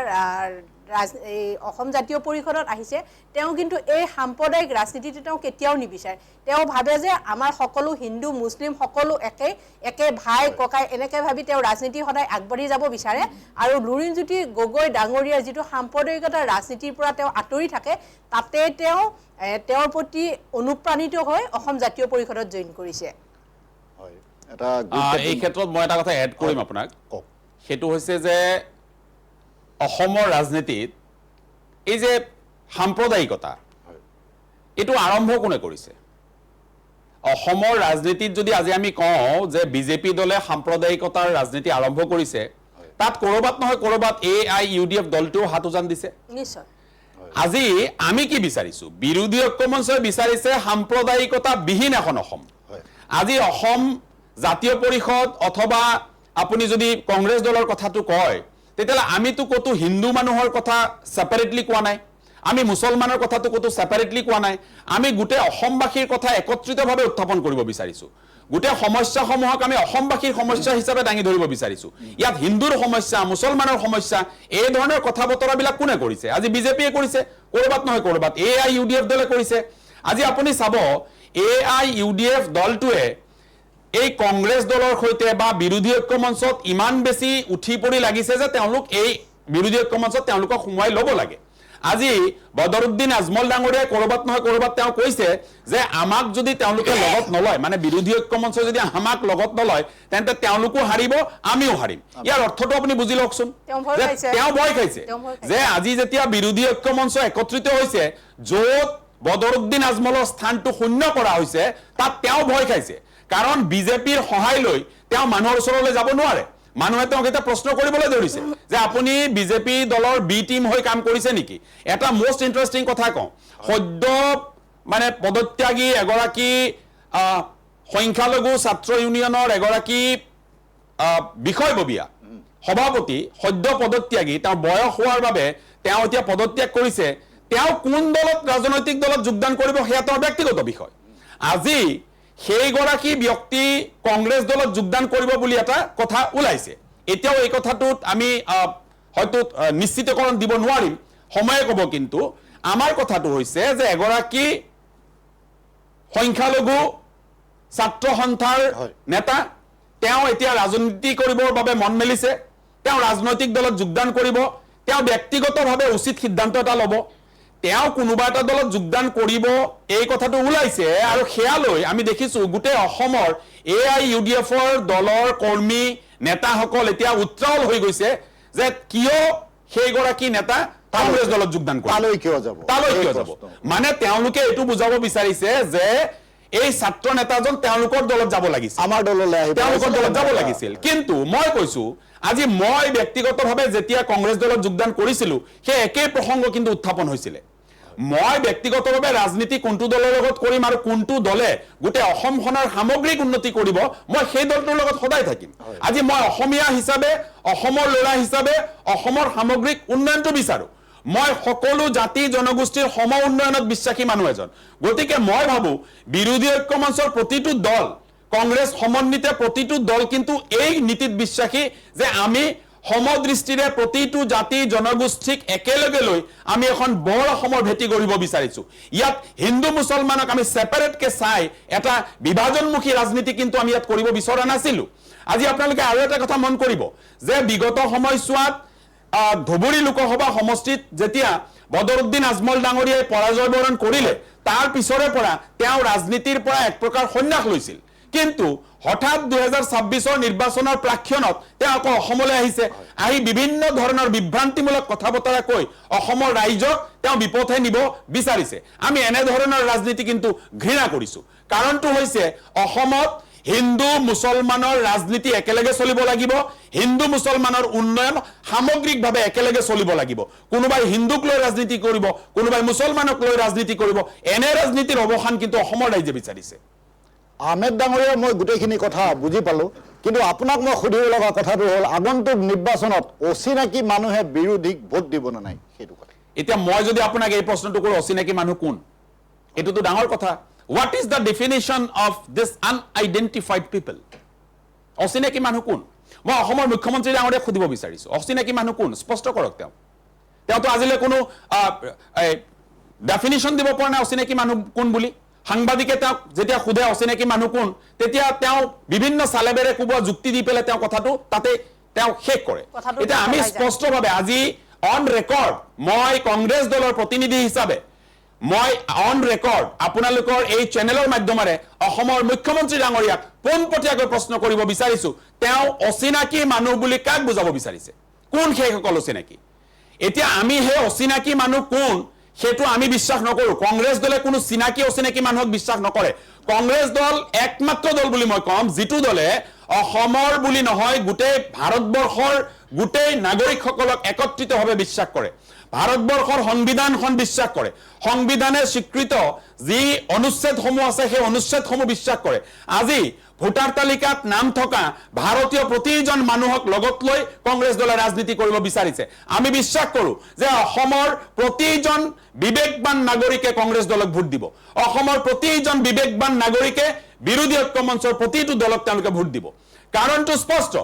এই অসম জাতীয় পৰিষদত আহিছে, তেওঁ কিন্তু এই সাম্প্ৰদায়িক ৰাজনীতিটো তেওঁ কেতিয়াও নিবিচাৰে। তেওঁ ভাবে যে আমাৰ সকলো হিন্দু মুছলিম সকলো একে ভাই ককাই এনেকৈ ভাবি তেওঁ ৰাজনীতি সদায় আগবাঢ়ি যাব বিচাৰে। আৰু লুৰিণজ্যোতি গগৈ ডাঙৰীয়াৰ যিটো সাম্প্ৰদায়িকতাৰ ৰাজনীতিৰ পৰা তেওঁ আঁতৰি থাকে, তাতে তেওঁৰ প্ৰতি অনুপ্ৰাণিত হৈ অসম জাতীয় পৰিষদত জইন কৰিছে। এই ক্ষেত্ৰত মই এটা কথা এড কৰিম আপোনাক, সেইটো হৈছে যে অসমৰ ৰাজনীতিত এই যে সাম্প্ৰদায়িকতা, এইটো আৰম্ভ কোনে কৰিছে? অসমৰ ৰাজনীতিত যদি আজি আমি কওঁ যে বিজেপি দলে সাম্প্ৰদায়িকতাৰ ৰাজনীতি আৰম্ভ কৰিছে, তাত ক'ৰবাত নহয় ক'ৰবাত AIUDF দলটোও হাত উজান দিছে। নিশ্চয়। আজি আমি কি বিচাৰিছো? বিৰোধী ঐক্যমঞ্চই বিচাৰিছে সাম্প্ৰদায়িকতা বিহীন এখন অসম। আজি অসম জাতীয় পৰিষদ অথবা আপুনি যদি কংগ্ৰেছ দলৰ কথাটো কয়, তেতিয়াহ'লে আমিতো ক'তো হিন্দু মানুহৰ কথা ছেপাৰেটলি কোৱা নাই, আমি মুছলমানৰ কথাটো ক'তো ছেপাৰেটলি কোৱা নাই, আমি গোটেই অসমবাসীৰ কথা একত্ৰিতভাৱে উত্থাপন কৰিব বিচাৰিছোঁ। গোটেই সমস্যাসমূহক আমি অসমবাসীৰ সমস্যা হিচাপে দাঙি ধৰিব বিচাৰিছোঁ। ইয়াত হিন্দুৰ সমস্যা, মুছলমানৰ সমস্যা, এই ধৰণৰ কথা বতৰাবিলাক কোনে কৰিছে? আজি বিজেপিয়ে কৰিছে, ক'ৰবাত নহয় ক'ৰবাত AIUDF দলে কৰিছে। আজি আপুনি চাব AIUDF দলটোৱে এই কংগ্ৰেছ দলৰ সৈতে বা বিৰোধী ঐক্যমঞ্চত ইমান বেছি উঠি পৰি লাগিছে যে তেওঁলোক এই বিৰোধী ঐক্যমঞ্চত তেওঁলোকক সোমোৱাই ল'ব লাগে। আজি বদৰুদ্দিন আজমল ডাঙৰীয়াই ক'ৰবাত নহয় ক'ৰবাত তেওঁ কৈছে যে আমাক যদি তেওঁলোকে লগত নলয়, মানে বিৰোধী ঐক্যমঞ্চ যদি আমাক লগত নলয়, তেন্তে তেওঁলোকো হাৰিব, আমিও হাৰিম। ইয়াৰ অৰ্থটো আপুনি বুজি লওকচোন। তেওঁ ভয় খাইছে যে আজি যেতিয়া বিৰোধী ঐক্যমঞ্চ একত্ৰিত হৈছে, য'ত বদৰুদ্দিন আজমলৰ স্থানটো শূন্য কৰা হৈছে, তাত তেওঁ ভয় খাইছে। কাৰণ বিজেপিৰ সহায় লৈ তেওঁ মানুহৰ ওচৰলৈ যাব নোৱাৰে। মানুহে তেওঁক এটা প্ৰশ্ন কৰিবলৈ ধৰিছে যে আপুনি বিজেপি দলৰ বি টিম হৈ কাম কৰিছে নেকি? এটা মষ্ট ইণ্টাৰেষ্টিং কথা কওঁ, সদ্য মানে পদত্যাগী এগৰাকী সংখ্যালঘু ছাত্ৰ ইউনিয়নৰ এগৰাকী বিষয়ববীয়া সভাপতি, সদ্য পদত্যাগী, তেওঁৰ বয়স হোৱাৰ বাবে তেওঁ এতিয়া পদত্যাগ কৰিছে। তেওঁ কোন দলত, ৰাজনৈতিক দলত যোগদান কৰিব সেয়া তেওঁৰ ব্যক্তিগত বিষয়। আজি সেইগৰাকী ব্যক্তি কংগ্ৰেছ দলত যোগদান কৰিব বুলি এটা কথা ওলাইছে। এতিয়াও এই কথাটোত আমি হয়তো নিশ্চিতকৰণ দিব নোৱাৰিম, সময়ে ক'ব। কিন্তু আমাৰ কথাটো হৈছে যে এগৰাকী সংখ্যালঘু ছাত্ৰ সন্থাৰ নেতা, তেওঁ এতিয়া ৰাজনীতি কৰিবৰ বাবে মন মেলিছে, তেওঁ ৰাজনৈতিক দলত যোগদান কৰিব, তেওঁ ব্যক্তিগতভাৱে উচিত সিদ্ধান্ত এটা ল'ব। তেওঁ কোনোবা এটা দলত যোগদান কৰিব এই কথাটো ওলাইছে, আৰু সেয়া লৈ আমি দেখিছোঁ গোটেই অসমৰ AIUDFৰ দলৰ কৰ্মী নেতাসকল এতিয়া উত্ৰাৱল হৈ গৈছে যে কিয় সেইগৰাকী নেতা কংগ্ৰেছ দলত যোগদান কৰিব, তালৈ কিয় যাব। মানে তেওঁলোকে এইটো বুজাব বিচাৰিছে যে এই ছাত্ৰ নেতাজন তেওঁলোকৰ দলত যাব লাগিছিল, আমাৰ দললৈ আহিব তেওঁলোকৰ দলত যাব লাগিছিল। কিন্তু মই কৈছো আজি মই ব্যক্তিগতভাৱে যেতিয়া কংগ্ৰেছ দলত যোগদান কৰিছিলো সেই একেই প্ৰসংগ কিন্তু উত্থাপন হৈছিলে। মই ব্যক্তিগতভাৱে ৰাজনীতি কোনটো দলৰ লগত কৰিম আৰু কোনটো দলে গোটেই অসমখনৰ সামগ্ৰিক উন্নতি কৰিব মই সেই দলটোৰ লগত সদায় থাকিম। আজি মই অসমীয়া হিচাপে, অসমৰ ল'ৰা হিচাপে অসমৰ সামগ্ৰিক উন্নয়নটো বিচাৰো। মই সকলো জাতি জনগোষ্ঠীৰ সম উন্নয়নত বিশ্বাসী মানুহ এজন। গতিকে মই ভাবো বিৰোধী ঐক্য মঞ্চৰ প্ৰতিটো দল, কংগ্ৰেছ সমন্বিত প্ৰতিটো দল কিন্তু এই নীতিত বিশ্বাসী যে আমি সমদৃষ্টিৰে প্ৰতিটো জাতি জনগোষ্ঠীক একেলগে লৈ আমি এখন বৰ অসমৰ ভেটি গঢ়িব বিচাৰিছো। ইয়াত হিন্দু মুছলমানক আমি ছেপাৰেটকে চাই এটা বিভাজনমুখী ৰাজনীতি কিন্তু আমি ইয়াত কৰিব বিচৰা নাছিলো। আজি আপোনালোকে আৰু এটা কথা মন কৰিব যে বিগত সময়ছোৱাত ধুবুৰী লোকসভা সমষ্টিত যেতিয়া বদৰুদ্দিন আজমল ডাঙৰীয়াই পৰাজয় বৰণ কৰিলে তাৰ পিছৰে পৰা তেওঁ ৰাজনীতিৰ পৰা এক প্ৰকাৰ সন্যাস লৈছিল। কিন্তু হঠাৎ 2026 নিৰ্বাচনৰ প্ৰাক্ষণত তেওঁ আকৌ অসমলৈ আহিছে, আহি বিভিন্ন ধৰণৰ বিভ্ৰান্তিমূলক কথা বতৰা কৈ অসমৰ ৰাইজক তেওঁ বিপথে নিব বিচাৰিছে। আমি এনেধৰণৰ ৰাজনীতি কিন্তু ঘৃণা কৰিছো। কাৰণটো হৈছে অসমত হিন্দু মুছলমানৰ ৰাজনীতি একেলগে চলিব লাগিব, হিন্দু মুছলমানৰ উন্নয়ন সামগ্ৰিকভাৱে একেলগে চলিব লাগিব। কোনোবাই হিন্দুক লৈ ৰাজনীতি কৰিব, কোনোবাই মুছলমানক লৈ ৰাজনীতি কৰিব, এনে ৰাজনীতিৰ অৱসান কিন্তু অসমৰ ৰাইজে বিচাৰিছে। আহমেদ ডাঙৰীয়া মই গোটেইখিনি কথা বুজি পালোঁ, কিন্তু আপোনাক মই সুধিব লগা কথাটো হ'ল আগন্তুক নিৰ্বাচনত অচিনাকি মানুহে বিৰোধীক ভোট দিব নে নাই সেইটো কথা। এতিয়া মই যদি আপোনাক এই প্ৰশ্নটো কৰোঁ অচিনাকি মানুহ কোন, এইটোতো ডাঙৰ কথা। What is the definition of this unidentified people? অচিনাকি মানুহ কোন? মই অসমৰ মুখ্যমন্ত্ৰী ডাঙৰীয়াক সুধিব বিচাৰিছোঁ অচিনাকি মানুহ কোন, স্পষ্ট কৰক। তেওঁতো আজিলৈ কোনো ডেফিনেশ্যন দিব পৰা নাই অচিনাকি মানুহ কোন বুলি। সাংবাদিকে তেওঁক যেতিয়া সোধে অচিনাকি মানুহ কোন, তেতিয়া তেওঁ বিভিন্ন চালেবেৰে কোবোৱা যুক্তি দি পেলাই তেওঁ কথাটো তাতে তেওঁ শেষ কৰে। এতিয়া আমি স্পষ্টভাৱে আজি অন ৰেকৰ্ড, মই কংগ্ৰেছ দলৰ প্ৰতিনিধি হিচাপে মই অন ৰেকৰ্ড আপোনালোকৰ এই চেনেলৰ মাধ্যমেৰে অসমৰ মুখ্যমন্ত্ৰী ডাঙৰীয়াক পোনপটীয়াকৈ প্ৰশ্ন কৰিব বিচাৰিছো, তেওঁ অচিনাকি মানুহ বুলি কাক বুজাব বিচাৰিছে? কোন সেইসকল অচিনাকি? এতিয়া আমি সেই অচিনাকি মানুহ কোন সেইটো আমি বিশ্বাস নকৰো। কংগ্ৰেছ দলে কোনো চিনাকি অচিনাকি মানুহক বিশ্বাস নকৰে। কংগ্ৰেছ দল একমাত্ৰ দল বুলি মই কম যিটো দলে অসমৰ বুলি নহয় গোটেই ভাৰতবৰ্ষৰ গোটেই নাগৰিকসকলক একত্ৰিতভাৱে বিশ্বাস কৰে, ভাৰতবৰ্ষৰ সংবিধানখন বিশ্বাস কৰে, সংবিধানে স্বীকৃত যি অনুচ্ছেদসমূহ আছে সেই অনুচ্ছেদসমূহ বিশ্বাস কৰে। আজি ভোটাৰ তালিকাত নাম থকা ভাৰতীয় প্ৰতিজন মানুহক লগত লৈ কংগ্ৰেছ দলে ৰাজনীতি কৰিব বিচাৰিছে। আমি বিশ্বাস কৰো যে অসমৰ প্ৰতিজন বিবেকবান নাগৰিকে কংগ্ৰেছ দলক ভোট দিব, অসমৰ প্ৰতিজন বিবেকবান নাগৰিকে বিৰোধী ঐক্য মঞ্চৰ প্ৰতিটো দলক তেওঁলোকে ভোট দিব। কাৰণটো স্পষ্ট,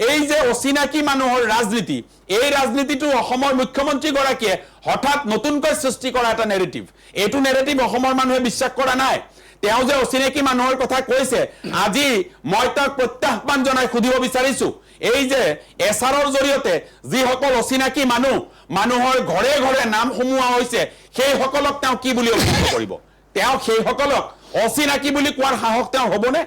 এই যে অচিনাকি মানুহৰ ৰাজনীতি, এই ৰাজনীতিটো অসমৰ মুখ্যমন্ত্ৰীগৰাকীয়ে হঠাৎ নতুনকৈ সৃষ্টি কৰা এটা নেৰেটিভ, এইটো নেৰেটিভ অসমৰ মানুহে বিশ্বাস কৰা নাই। তেওঁ যে অচিনাকি মানুহৰ কথা কৈছে, আজি মই তাক প্ৰত্যাহ্বান জনাই সুধিব বিচাৰিছো, এই যে এছাৰৰ জৰিয়তে যিসকল অচিনাকি মানুহৰ ঘৰে ঘৰে নাম সোমোৱা হৈছে সেইসকলক তেওঁ কি বুলি অভিহিত কৰিব? তেওঁ সেইসকলক অচিনাকি বুলি কোৱাৰ সাহস তেওঁ হ'বনে?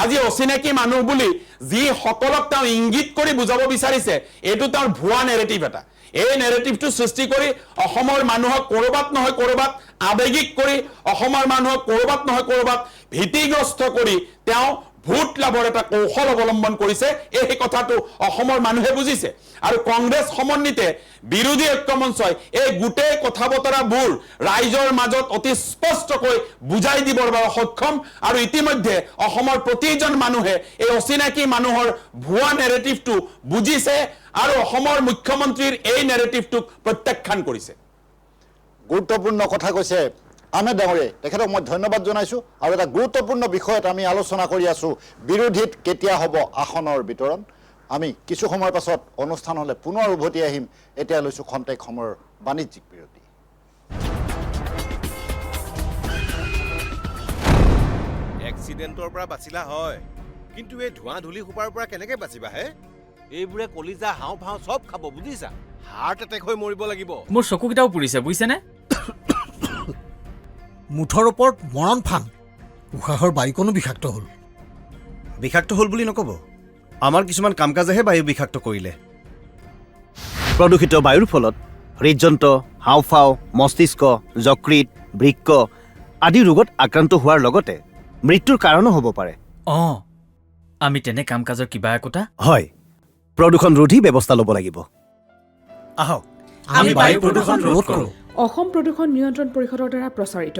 আজি অচিনাকি মানুহ বুলি যিসকলক তেওঁ ইংগিত কৰি বুজাব বিচাৰিছে এইটো তেওঁৰ ভুৱা নেৰেটিভ এটা। এই নেৰেটিভটো সৃষ্টি কৰি অসমৰ মানুহক কৰবাত নহয় কৰবাত আৱেগিক কৰি, অসমৰ মানুহক কৰবাত নহয় কৰবাত ভীতিগ্ৰস্ত কৰি তেওঁ ভোট লাভৰ এটা কৌশল অৱলম্বন কৰিছে। এই কথাটো অসমৰ মানুহে বুজিছে আৰু কংগ্ৰেছ সমন্বিতে বিৰোধী ঐক্য মঞ্চই এই গোটেই কথা বতৰাবোৰ ৰাইজৰ মাজত অতি স্পষ্টকৈ বুজাই দিবৰ বাবে সক্ষম। আৰু ইতিমধ্যে অসমৰ প্ৰতিজন মানুহে এই অচিনাকি মানুহৰ ভুৱা নেৰেটিভটো বুজিছে আৰু অসমৰ মুখ্যমন্ত্ৰীৰ এই নেৰেটিভটোক প্ৰত্যাখ্যান কৰিছে। গুৰুত্বপূৰ্ণ কথা কৈছে আহমেদ ডাঙৰীয়াই, তেখেতক মই ধন্যবাদ জনাইছোঁ। আৰু এটা গুৰুত্বপূৰ্ণ বিষয়ত আমি আলোচনা কৰি আছোঁ, বিৰোধীত কেতিয়া হ'ব আসনৰ বিতৰণ। আমি কিছু সময়ৰ পাছত অনুষ্ঠানলৈ পুনৰ উভতি আহিম। এতিয়া লৈছোঁ খন্তেক সময়ৰ বাণিজ্যিক বিৰতি। এক্সিডেণ্টৰ পৰা বাচিলা হয়, কিন্তু এই ধোঁৱা ধূলি সোপাৰ পৰা কেনেকৈ বাচিবা হে? এইবোৰে কলিজা হাওঁফাওঁ চব খাব, বুজিছা? হাৰ্ট এটেক হৈ মৰিব লাগিব। মোৰ চকুকেইটাও পুৰিছে, বুজিছেনে? মুঠৰ ওপৰত মৰণ ফান, উশাহৰ বায়ুকণো বিষাক্ত হ'ল। বিষাক্ত হ'ল বুলি নক'ব, আমাৰ কিছুমান কাম কাজেহে বায়ু বিষাক্ত কৰিলে। প্ৰদূষিত বায়ুৰ ফলত হৃদযন্ত্ৰ, হাওঁফাওঁ, মস্তিষ্ক, যকৃত, বৃক্ক আদি ৰোগত আক্ৰান্ত হোৱাৰ লগতে মৃত্যুৰ কাৰণো হ'ব পাৰে। অঁ আমি তেনে কাম কাজৰ কিবা একোটা হয়, প্ৰদূষণ ৰোধী ব্যৱস্থা ল'ব লাগিব। আহক আমি বায়ু প্ৰদূষণ ৰোধ কৰোঁ। অসম প্ৰদূষণ নিয়ন্ত্ৰণ পৰিষদৰ দ্বাৰা প্ৰচাৰিত।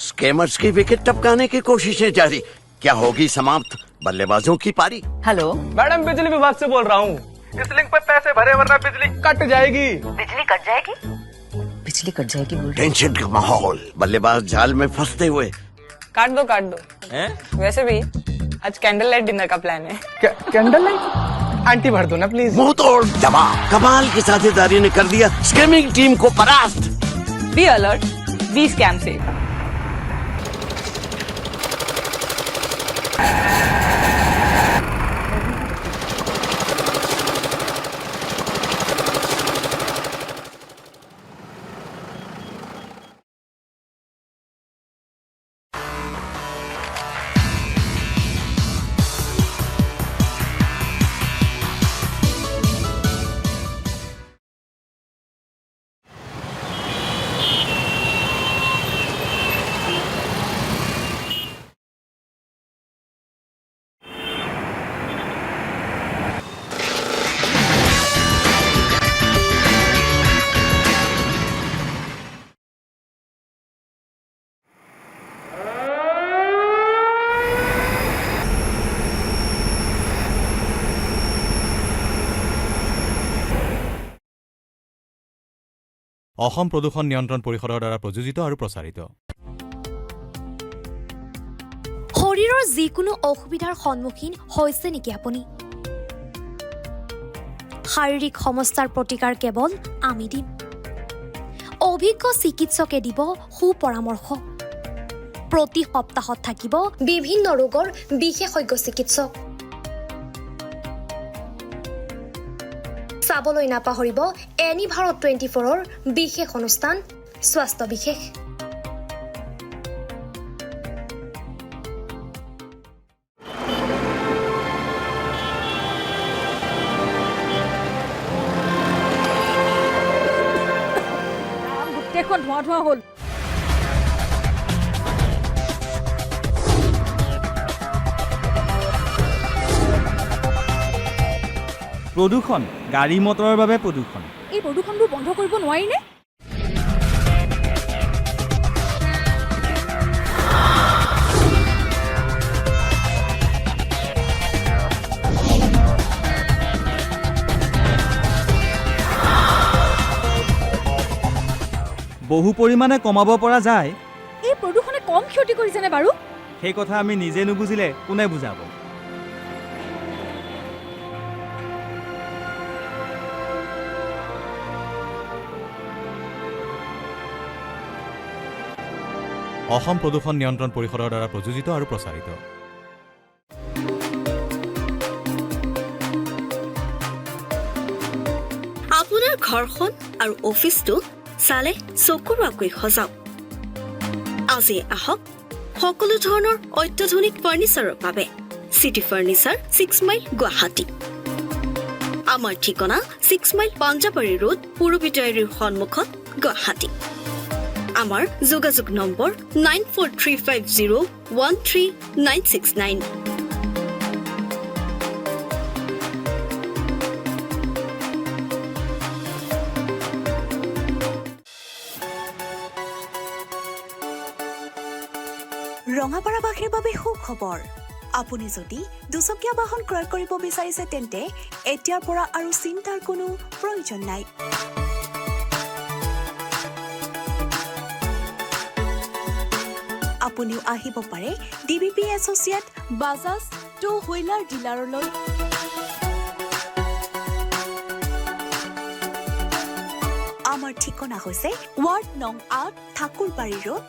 स्कैमर्स की विकेट टपकाने की कोशिशें जारी, क्या होगी समाप्त बल्लेबाजों की पारी? हेलो मैडम, बिजली विभाग से बोल रहा हूँ। इस लिंक पे पैसे भरे वरना बिजली कट जाएगी। बिजली कट जाएगी? बिजली कट जाएगी बोल रहे? टेंशन का माहौल, बल्लेबाज जाल में फंसते हुए। काट दो वैसे भी आज कैंडल लाइट डिनर का प्लान है। कैंडल लाइट आंटी भर दो ना प्लीज। मुंह तोड़ जवाब, कमाल की साझेदारी ने कर दिया स्कैमिंग टीम को परास्त। बी अलर्ट, बी स्कैम से। অসম প্ৰদূষণ নিয়ন্ত্ৰণ পৰিষদৰ দ্বাৰা প্ৰযোজিত আৰু প্ৰচাৰিত। শৰীৰৰ যিকোনো অসুবিধাৰ সন্মুখীন হৈছে নেকি আপুনি? শাৰীৰিক সমস্যাৰ প্ৰতিকাৰ কেৱল আমি দিম। অভিজ্ঞ চিকিৎসকে দিব সুপৰামৰ্শ। প্ৰতি সপ্তাহত থাকিব বিভিন্ন ৰোগৰ বিশেষজ্ঞ চিকিৎসক। চাবলৈ নাপাহৰিব এনি ভাৰত 24ৰ বিশেষ অনুষ্ঠান স্বাস্থ্য বিশেষ। গোটেইখন ধোঁৱা ধোঁৱা হ'ল। প্ৰদূষণ, গাড়ী মটৰৰ বাবে প্ৰদূষণ। এই প্ৰদূষণবোৰ বন্ধ কৰিব নোৱাৰিনে? বহু পৰিমাণে কমাব পৰা যায়। এই প্ৰদূষণে কম ক্ষতি কৰিছেনে বাৰু? সেই কথা আমি নিজে নুবুজিলে কোনে বুজাব? অসম প্ৰদূষণ নিয়ন্ত্ৰণ পৰিষদৰ দ্বাৰা প্ৰযোজিত আৰু প্ৰচাৰিত। আপোনাৰ ঘৰখন আৰু অফিচটো চালে চকুৰ আগুৰি সজাওক। আজি আহক সকলো ধৰণৰ অত্যাধুনিক ফাৰ্নিচাৰৰ বাবে চিটি ফাৰ্নিচাৰ 6 মাইল গুৱাহাটী। আমাৰ ঠিকনা 6 মাইল পাঞ্জাবাৰী ৰোড পুৰবিটাৰীৰ সন্মুখত গুৱাহাটী। আমাৰ যোগাযোগ নম্বৰ 9435013969। ৰঙাপাৰাবাসীৰ বাবে সুখবৰ। আপুনি যদি দুচকীয়া বাহন ক্ৰয় কৰিব বিচাৰিছে তেন্তে এতিয়াৰ পৰা আৰু চিন্তাৰ কোনো প্ৰয়োজন নাই। আপুনিও আহিব পাৰে DBP associate Bajaj two wheeler ডিলাৰলৈ। আমাৰ ঠিকনা হৈছে ৱাৰ্ড নং 8 ঠাকুৰবাৰী ৰোড,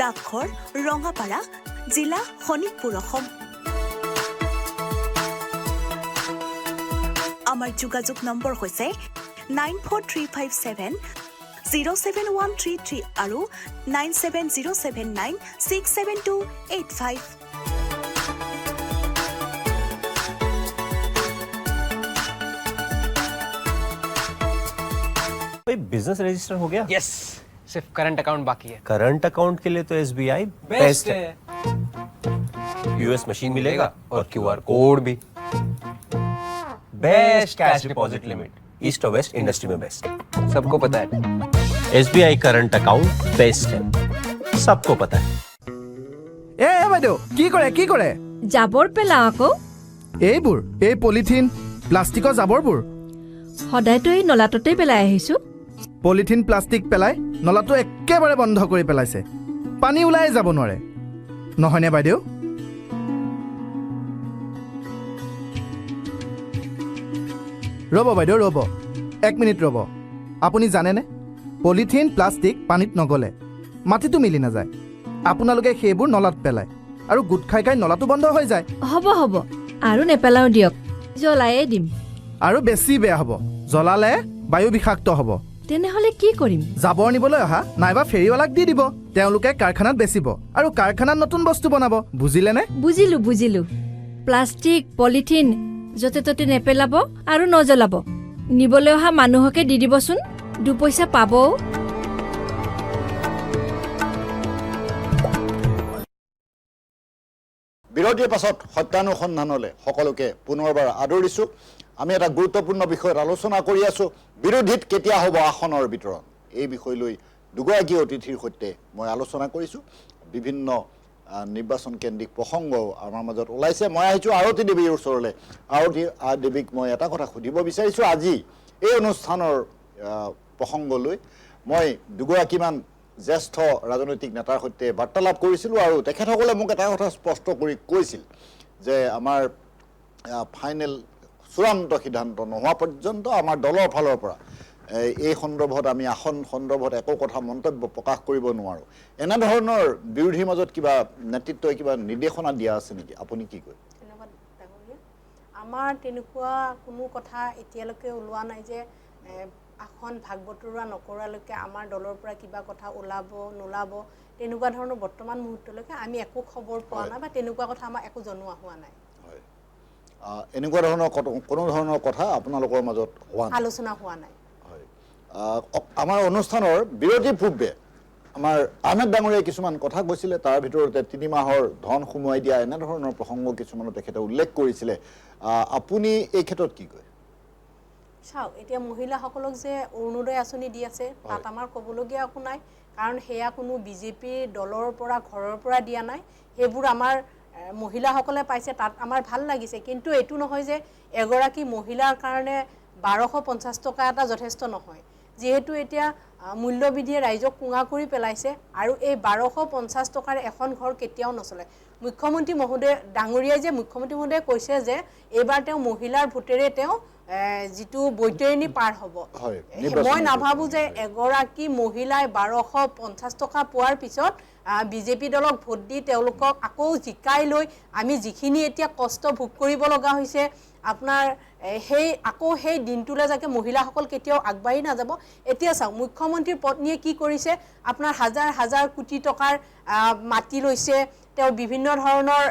ডাকঘৰ ৰঙাপাৰা, জিলা শোণিতপুৰ, অসম। আমাৰ যোগাযোগ নম্বৰ হৈছে 9435707133 আৰু 9707967285। बिजनेस रजिस्टर हो गया? यस, सिर्फ करंट अकाउंट बाकी है। करंट अकाउंट के लिए तो SBI बेस्ट है। US मशीन मिलेगा और QR कोड भी। Best cash deposit limit, east और वेस्ट इंडस्ट्री में बेस्ट। सबको पता है। SBI करंट अकाउंट बेस्ट है, सबको पता है। এ বাইদেউ কি কৰে জাবৰ পেলাওঁ আকৌ এইবোৰ এই পলিথিন প্লাষ্টিকৰ জাবৰবোৰ সদায়তো এই নলাটোতেই পেলাই আহিছোঁ পলিথিন প্লাষ্টিক পেলাই নলাটো একেবাৰে বন্ধ কৰি পেলাইছে পানী ওলাই যাব নোৱাৰে নহয়নে বাইদেউ ৰ'ব বাইদেউ ৰ'ব 1 মিনিট ৰ'ব আপুনি জানেনে পলিথিন প্লাষ্টিক পানীত নগলে মাটিটো মিলি নাযায় আপোনালোকে সেইবোৰ নলাত পেলায় আৰু গুট খাই নলাটো বন্ধ হৈ যায় হ'ব আৰু নেপেলাওঁ দিয়ক জ্বলায়ে দিম আৰু বেছি বেয়া হ'ব জ্বলালে বায়ু বিষাক্ত হ'ব তেনেহ'লে কি কৰিম জাবৰ নিবলৈ অহা নাইবা ফেৰিৱালাক দি দিব তেওঁলোকে কাৰখানাত বেচিব আৰু কাৰখানাত নতুন বস্তু বনাব বুজিলেনে বুজিলো প্লাষ্টিক পলিথিন য'তে ত'তে নেপেলাব আৰু নজ্বলাব নিবলৈ অহা মানুহকে দি দিবচোন 2 পইচা পাব বিৰতিৰ পাছত সত্যানুসন্ধানলৈ সকলোকে পুনৰবাৰ আদৰিছোঁ আমি এটা গুৰুত্বপূৰ্ণ বিষয়ত আলোচনা কৰি আছোঁ বিৰোধীত কেতিয়া হ'ব আসনৰ বিতৰণ এই বিষয় লৈ দুগৰাকী অতিথিৰ সৈতে মই আলোচনা কৰিছোঁ বিভিন্ন নিৰ্বাচন কেন্দ্ৰিক প্ৰসংগও আমাৰ মাজত ওলাইছে মই আহিছোঁ আৰতী দেৱীৰ ওচৰলৈ আৰতী দেৱীক মই এটা কথা সুধিব বিচাৰিছোঁ আজি এই অনুষ্ঠানৰ প্ৰসংগলৈ মই দুগৰাকীমান জ্যেষ্ঠ ৰাজনৈতিক নেতাৰ সৈতে বাৰ্তালাপ কৰিছিলোঁ আৰু তেখেতসকলে মোক এটা কথা স্পষ্ট কৰি কৈছিল যে আমাৰ ফাইনেল চূড়ান্ত সিদ্ধান্ত নোহোৱা পৰ্যন্ত আমাৰ দলৰ ফালৰ পৰা এই সন্দৰ্ভত আমি আসন সন্দৰ্ভত একো কথা মন্তব্য প্ৰকাশ কৰিব নোৱাৰোঁ এনেধৰণৰ বিৰোধীৰ মাজত কিবা নেতৃত্বই কিবা নিৰ্দেশনা দিয়া আছে নেকি আপুনি কি কয় আমাৰ তেনেকুৱা কোনো কথা এতিয়ালৈকে ওলোৱা নাই যে আসন ভাগ বতৰুৱা নকৰালৈকে আমাৰ দলৰ পৰা কিবা কথা ওলাব নোলাব তেনেকুৱা ধৰণৰ বৰ্তমান মুহূৰ্তলৈকে আমি একো খবৰ পোৱা নাই বা তেনেকুৱা কথা আমাৰ একো জনোৱা হোৱা নাই এনেকুৱা ধৰণৰ কোনো ধৰণৰ কথা আপোনালোকৰ মাজত আলোচনা হোৱা নাই আমাৰ অনুষ্ঠানৰ বিৰতিৰ পূৰ্বে আমাৰ আহমেদ ডাঙৰীয়াই কিছুমান কথা কৈছিলে তাৰ ভিতৰতে 3 মাহৰ ধন সোমোৱাই দিয়া এনেধৰণৰ প্ৰসংগ কিছুমানো তেখেতে উল্লেখ কৰিছিলে আপুনি এই ক্ষেত্ৰত কি কয় চাওক এতিয়া মহিলাসকলক যে অৰুণোদয় আঁচনি দি আছে তাত আমাৰ ক'বলগীয়া একো নাই কাৰণ সেয়া কোনো বিজেপিৰ দলৰ পৰা ঘৰৰ পৰা দিয়া নাই সেইবোৰ আমাৰ মহিলাসকলে পাইছে তাত আমাৰ ভাল লাগিছে কিন্তু এইটো নহয় যে এগৰাকী মহিলাৰ কাৰণে 1250 টকা এটা যথেষ্ট নহয় যেহেতু এতিয়া মূল্যবৃদ্ধিয়ে ৰাইজক কুঙা কৰি পেলাইছে আৰু এই 1250 টকাৰ এখন ঘৰ কেতিয়াও নচলে মুখ্যমন্ত্ৰী মহোদয় ডাঙৰীয়াই যে মুখ্যমন্ত্ৰী মহোদয়ে কৈছে যে এইবাৰ তেওঁ মহিলাৰ ভোটেৰে তেওঁ जितु बैतरणी पार हब मैं नाभाबू जे एगराकी महिलाय 1250 टका पोৱাৰ পিছত বিজেপি দলক ভোট দি তেওঁলোকক আকৌ জিকাই লৈ আমি যিখিনি এতিয়া কষ্ট ভোগ কৰিব লগা হৈছে আপোনাৰ সেই আকৌ সেই দিনটোলে যাকে মহিলাসকল কেতিয়াও আগবাঢ়ি নাযাব এতিয়া চাওক মুখ্যমন্ত্ৰীৰ পত্নীয়ে কি কৰিছে আপোনাৰ হাজাৰ হাজাৰ কোটি টকাৰ মাটি লৈছে তেওঁ বিভিন্ন ধৰণৰ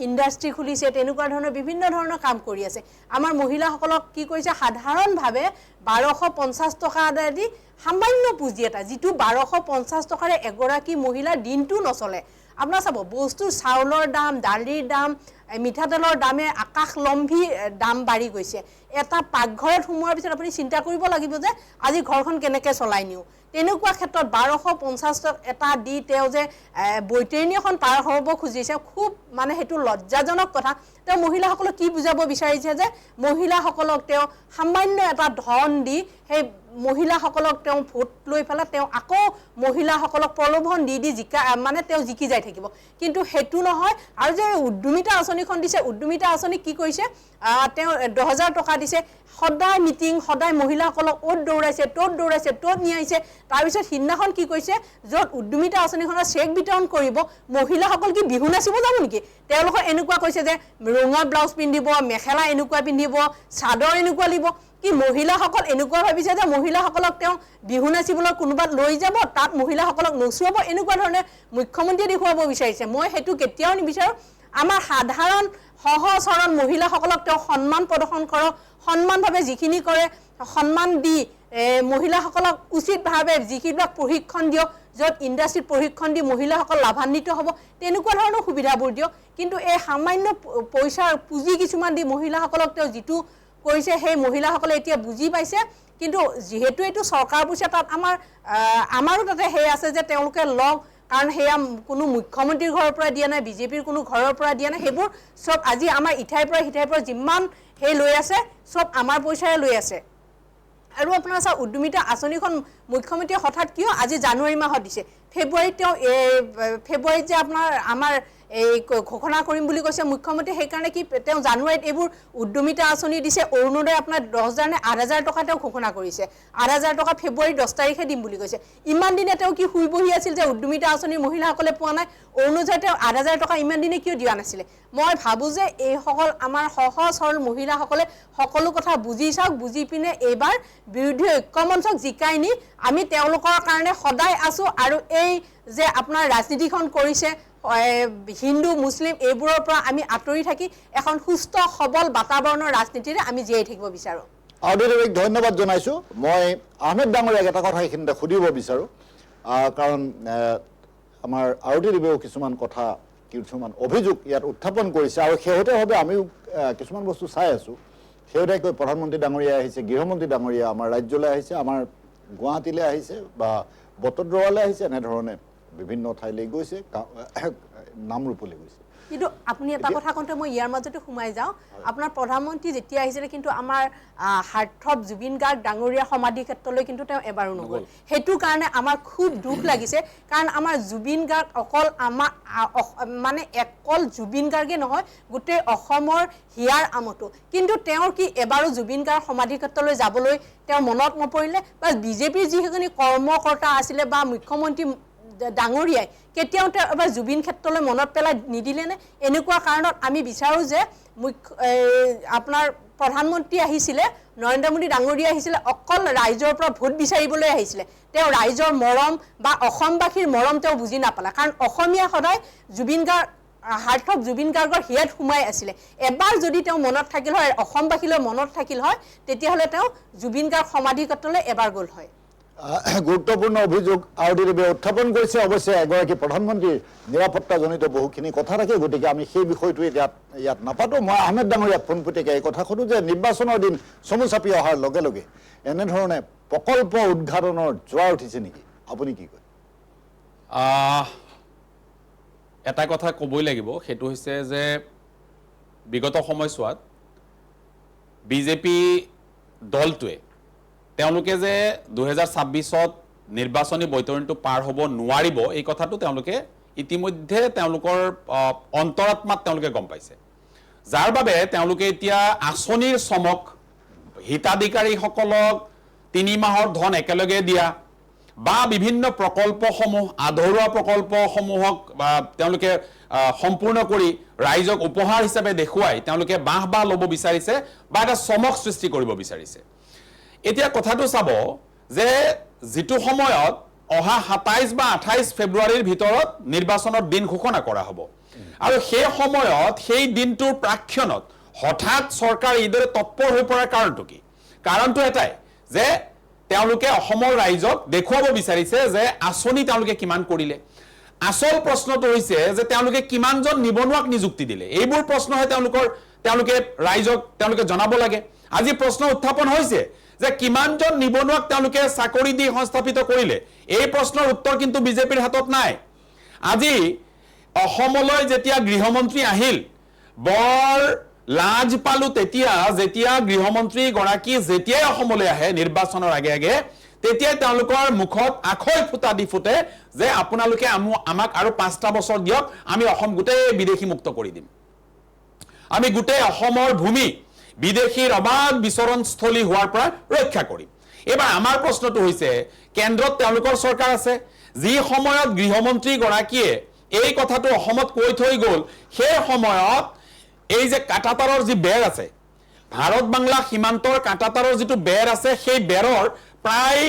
ইন্ডাষ্ট্ৰি খুলিছে তেনেকুৱা ধৰণৰ বিভিন্ন ধৰণৰ কাম কৰি আছে আমাৰ মহিলাসকলক কি কৰিছে সাধাৰণভাৱে 1250 টকা আদায় দি সামান্য পুঁজি এটা যিটো 1250 টকাৰে এগৰাকী মহিলা দিনটো নচলে আপোনাৰ চাব বস্তুৰ চাউলৰ দাম দালিৰ দাম মিঠাতেলৰ দামে আকাশলম্বী দাম বাঢ়ি গৈছে এটা পাকঘৰত সোমোৱাৰ পিছত আপুনি চিন্তা কৰিব লাগিব যে আজি ঘৰখন কেনেকৈ চলাই নিও তেনেকুৱা ক্ষেত্ৰত 1250 এটা দি তেওঁ যে বৈতৰণী এখন পাৰ হ'ব খুজিছে খুব মানে হেতু লজ্জাজনক কথা তেওঁ মহিলাসকলক কি বুজাব বিচাৰিছে যে মহিলাসকলক তেওঁ সামান্য এটা ধন দি সেই মহিলাসকলক তেওঁ ভোট লৈ ফেলা তেওঁ আকৌ মহিলাসকলক প্ৰলোভন দি দি জিকা মানে তেওঁ জিকি যাই থাকিব কিন্তু হেতু নহয় আৰু যে উদ্যমিতা আঁচনিখন দিছে উদ্যমিতা আঁচনি কি কৰিছে তেওঁ 10000 টকা দিছে সদায় মিটিং সদায় মহিলাসকলক ওট দৌৰাইছে টোত নিয়াইছে তাৰ পিছত হিন্নাখন কি কৈছে যত উদ্যমিতা আঁচনিখনৰ চেক বিতৰণ কৰিব মহিলাসকল কি বিহু নাচিব যাব নেকি তেওঁলোকৰ এনেকুৱা কৈছে যে ৰঙা ব্লাউজ পিন্ধিব মেখেলা এনেকুৱা পিন্ধিব চাদৰ এনেকুৱা লিব কি মহিলাসকল এনেকুৱা ভাবিছে যে মহিলাসকলক তেওঁ বিহু নাচিবলৈ কোনোবাত লৈ যাব তাত মহিলাসকলক নচুৱাব এনেকুৱা ধৰণে মুখ্যমন্ত্ৰীয়ে দেখুৱাব বিচাৰিছে মই হেতু কেতিয়াও নিবিচাৰো আমাৰ সাধাৰণ সহজ সৰল মহিলাসকলক তেওঁ সন্মান প্ৰদৰ্শন কৰক সন্মানভাৱে যিখিনি কৰে সন্মান দি মহিলাসকলক উচিতভাৱে যিবিলাক প্ৰশিক্ষণ দিয়ক, য'ত ইণ্ডাষ্ট্ৰীত প্ৰশিক্ষণ দি মহিলাসকল লাভান্বিত হ'ব, তেনেকুৱা ধৰণৰ সুবিধাবোৰ দিয়ক। কিন্তু এই সামান্য পইচাৰ পুঁজি কিছুমান দি মহিলাসকলক তেওঁ যিটো কৰিছে, সেই মহিলাসকলে এতিয়া বুজি পাইছে। কিন্তু যিহেতু এইটো চৰকাৰ বুজিছে, তাত আমাৰো তাতে সেই আছে যে তেওঁলোকে লওক, কাৰণ সেয়া কোনো মুখ্যমন্ত্ৰীৰ ঘৰৰ পৰা দিয়া নাই, বিজেপিৰ কোনো ঘৰৰ পৰা দিয়া নাই। সেইবোৰ চব আজি আমাৰ ইঠাইৰ পৰা সিঠাইৰ পৰা যিমান সেই লৈ আছে, চব আমাৰ পইচাৰে লৈ আছে। আৰু আপোনাৰ চাওক, উদ্যমিতা আঁচনিখন মুখ্যমন্ত্ৰীয়ে হঠাৎ কিয় আজি জানুৱাৰী মাহত দিছে? ফেব্ৰুৱাৰীত ফেব্ৰুৱাৰীত যে আমাৰ এই ঘোষণা কৰিম বুলি কৈছে মুখ্যমন্ত্ৰীয়ে, সেইকাৰণে কি তেওঁ জানুৱাৰীত এইবোৰ উদ্যমিতা আঁচনি দিছে। অৰুণোদয় আপোনাৰ 10,000 নে 8,000 টকা তেওঁ ঘোষণা কৰিছে। 8,000 টকা ফেব্ৰুৱাৰী 10 তাৰিখে দিম বুলি কৈছে। ইমান দিনে তেওঁ কি শুই বহি আছিল যে উদ্যমিতা আঁচনিৰ মহিলাসকলে পোৱা নাই? অৰুণোদয় তেওঁ 8,000 টকা ইমান দিনে কিয় দিয়া নাছিলে? মই ভাবোঁ যে এইসকল আমাৰ সহজ সৰল মহিলাসকলে সকলো কথা বুজি চাওক, বুজি পিনে এইবাৰ বিৰোধী ঐক্যমঞ্চক জিকাই নি আমি তেওঁলোকৰ কাৰণে সদায় আছোঁ। আৰু এই যে আপোনাৰ ৰাজনীতিখন কৰিছে হিন্দু মুছলিম এইবোৰৰ পৰা আমি আঁতৰি থাকি এখন সুস্থ সবল বাতাবৰণৰ ৰাজনীতিৰে আমি জীয়াই থাকিব বিচাৰোঁ। আউদেৱীক ধন্যবাদ জনাইছোঁ। মই আহমেদ ডাঙৰীয়াক এটা কথা এইখিনিতে সুধিব বিচাৰোঁ, কাৰণ আমাৰ আউদেৱীয়েও কিছুমান অভিযোগ ইয়াত উত্থাপন কৰিছে, আৰু শেহতীয়াভাৱে আমিও কিছুমান বস্তু চাই আছোঁ। শেহতীয়াকৈ প্ৰধানমন্ত্ৰী ডাঙৰীয়া আহিছে, গৃহমন্ত্ৰী ডাঙৰীয়া আমাৰ ৰাজ্যলৈ আহিছে, আমাৰ গুৱাহাটীলৈ আহিছে বা বটদ্ৰৱালৈ আহিছে, এনেধৰণে বিভিন্ন ঠাইলৈ গৈছে, নামৰূপলৈ গৈছে। কিন্তু আপুনি এটা কথা কওঁতে মই ইয়াৰ মাজতে সোমাই যাওঁ, আপোনাৰ প্ৰধানমন্ত্ৰী যেতিয়া আহিছিলে কিন্তু আমাৰ হাৰ্থব জুবিন গাৰ্গ ডাঙৰীয়া সমাধি ক্ষেত্ৰলৈ কিন্তু তেওঁ এবাৰো নগ'ল। সেইটো কাৰণে আমাৰ খুব দুখ লাগিছে, কাৰণ আমাৰ জুবিন গাৰ্গ অকল অকল জুবিন গাৰ্গে নহয়, গোটেই অসমৰ হিয়াৰ আমঠু। কিন্তু তেওঁৰ কি এবাৰো জুবিন গাৰ্গ সমাধি ক্ষেত্ৰলৈ যাবলৈ তেওঁ মনত নপৰিলে? বা বিজেপিৰ যিখিনি কৰ্মকৰ্তা আছিলে বা মুখ্যমন্ত্ৰী ডাঙৰীয়াই কেতিয়াও তেওঁ এবাৰ জুবিন ক্ষেত্ৰলৈ মনত পেলাই নিদিলেনে? এনেকুৱা কাৰণত আমি বিচাৰোঁ যে আপোনাৰ প্ৰধানমন্ত্ৰী আহিছিলে, নৰেন্দ্ৰ মোদী ডাঙৰীয়া আহিছিলে, অকল ৰাইজৰ পৰা ভোট বিচাৰিবলৈ আহিছিলে। তেওঁ ৰাইজৰ মৰম বা অসমবাসীৰ মৰম তেওঁ বুজি নাপালে, কাৰণ অসমীয়া সদায় হাৰ্থব জুবিন গাৰ্গৰ হিয়াত সোমাই আছিলে। এবাৰ যদি তেওঁ মনত থাকিল হয়, অসমবাসীলৈ মনত থাকিল হয়, তেতিয়াহ'লে তেওঁ জুবিন গাৰ্গ সমাধি ক্ষেত্ৰলৈ এবাৰ গ'ল হয়। গুৰুত্বপূৰ্ণ অভিযোগ আউদেৱীয়ে উত্থাপন কৰিছে। অৱশ্যে এগৰাকী প্ৰধানমন্ত্ৰীৰ নিৰাপত্তাজনিত বহুখিনি কথা থাকে, গতিকে আমি সেই বিষয়টো ইয়াত নাপাতোঁ। মই আহমেদ ডাঙৰীয়াক পোনপটীয়াকৈ এই কথা সোধোঁ যে নিৰ্বাচনৰ দিন চমু চাপি অহাৰ লগে লগে এনেধৰণে প্ৰকল্প উদ্ঘাটনৰ জোৱাৰ উঠিছে নেকি? আপুনি কি কয়? এটা কথা ক'বই লাগিব, সেইটো হৈছে যে বিগত সময়ছোৱাত বিজেপি দলটোৱে তেওঁলোকে যে 2026ত নিৰ্বাচনী বৈতৰণিটো পাৰ হ'ব নোৱাৰিব, এই কথাটো তেওঁলোকে ইতিমধ্যে তেওঁলোকৰ অন্তৰাত্মাত তেওঁলোকে গম পাইছে। যাৰ বাবে তেওঁলোকে এতিয়া আঁচনিৰ চমক, হিতাধিকাৰীসকলক 3 মাহৰ ধন একেলগে দিয়া বা বিভিন্ন প্ৰকল্পসমূহ, আধৰুৱা প্ৰকল্পসমূহক তেওঁলোকে সম্পূৰ্ণ কৰি ৰাইজক উপহাৰ হিচাপে দেখুৱাই তেওঁলোকে বাহ ল'ব বিচাৰিছে বা এটা চমক সৃষ্টি কৰিব বিচাৰিছে। এতিয়া কথাটো চাব যে যিটো সময়ত অহা 27 বা 28 ফেব্ৰুৱাৰীৰ ভিতৰত নিৰ্বাচনৰ দিন ঘোষণা কৰা হ'ব, আৰু সেই সময়ত সেই দিনটোৰ প্ৰাক্ষণত হঠাৎ চৰকাৰ এইদৰে তৎপৰ হৈ পৰাৰ কাৰণটো কি? কাৰণটো এটাই যে তেওঁলোকে অসমৰ ৰাইজক দেখুৱাব বিচাৰিছে যে আঁচনি তেওঁলোকে কিমান কৰিলে। আচল প্ৰশ্নটো হৈছে যে তেওঁলোকে কিমানজন নিবনুৱাক নিযুক্তি দিলে। এইবোৰ প্ৰশ্নহে তেওঁলোকে ৰাইজক জনাব লাগে। আজি প্ৰশ্ন উত্থাপন হৈছে যে কিমানজন নিবনুৱাক তেওঁলোকে চাকৰি দি সংস্থাপিত কৰিলে। এই প্ৰশ্নৰ উত্তৰ কিন্তু বিজেপিৰ হাতত নাই। আজি অসমলৈ যেতিয়া গৃহমন্ত্ৰী আহিল, বৰ লাজ পালো যেতিয়া গৃহমন্ত্ৰী গৰাকী যেতিয়াই অসমলৈ আহে নিৰ্বাচনৰ আগে আগে, তেতিয়াই তেওঁলোকৰ মুখত আখৈ ফুটা দি ফুটে যে আপোনালোকে আমাক আৰু 5টা বছৰ দিয়ক, আমি অসম গোটেই বিদেশী মুক্ত কৰি দিম, আমি গোটেই অসমৰ ভূমি বিদেশীৰ অবাধ বিচৰণস্থলী হোৱাৰ পৰা ৰক্ষা কৰিম। এইবাৰ আমাৰ প্ৰশ্নটো হৈছে, কেন্দ্ৰত তেওঁলোকৰ চৰকাৰ আছে, যি সময়ত গৃহমন্ত্ৰী গৰাকীয়ে এই কথাটো অসমত কৈ থৈ গ'ল, সেই সময়ত এই যে কাঁটাতাৰৰ যি বেৰ আছে, ভাৰত বাংলা সীমান্তৰ কাঁটাতাৰৰ যিটো বেৰ আছে, সেই বেৰৰ প্ৰায়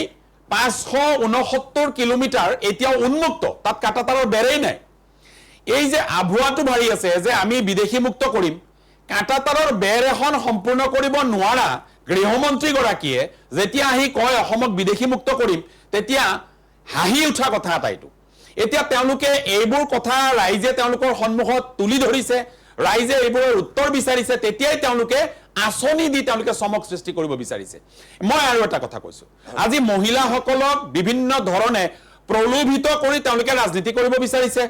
569 কিলোমিটাৰ এতিয়াও উন্মুক্ত, তাত কাঁটাতাৰৰ বেৰেই নাই। এই যে আভুৱাটো ভাৰি আছে যে আমি বিদেশী মুক্ত কৰিম, কাঁটাতাৰৰ বেৰ এখন সম্পূৰ্ণ কৰিব নোৱাৰা গৃহমন্ত্ৰীগৰাকীয়ে যেতিয়া আহি কয় অসমক বিদেশীমুক্ত কৰিম তেতিয়া হাঁহি উঠা কথা এটা এইটো এতিয়া তেওঁলোকে এইবোৰ কথা ৰাইজে তেওঁলোকৰ সন্মুখত তুলি ধৰিছে ৰাইজে এইবোৰৰ উত্তৰ বিচাৰিছে তেতিয়াই তেওঁলোকে আঁচনি দি তেওঁলোকে চমক সৃষ্টি কৰিব বিচাৰিছে মই আৰু এটা কথা কৈছো আজি মহিলাসকলক বিভিন্ন ধৰণে প্ৰলোভিত কৰি তেওঁলোকে ৰাজনীতি কৰিব বিচাৰিছে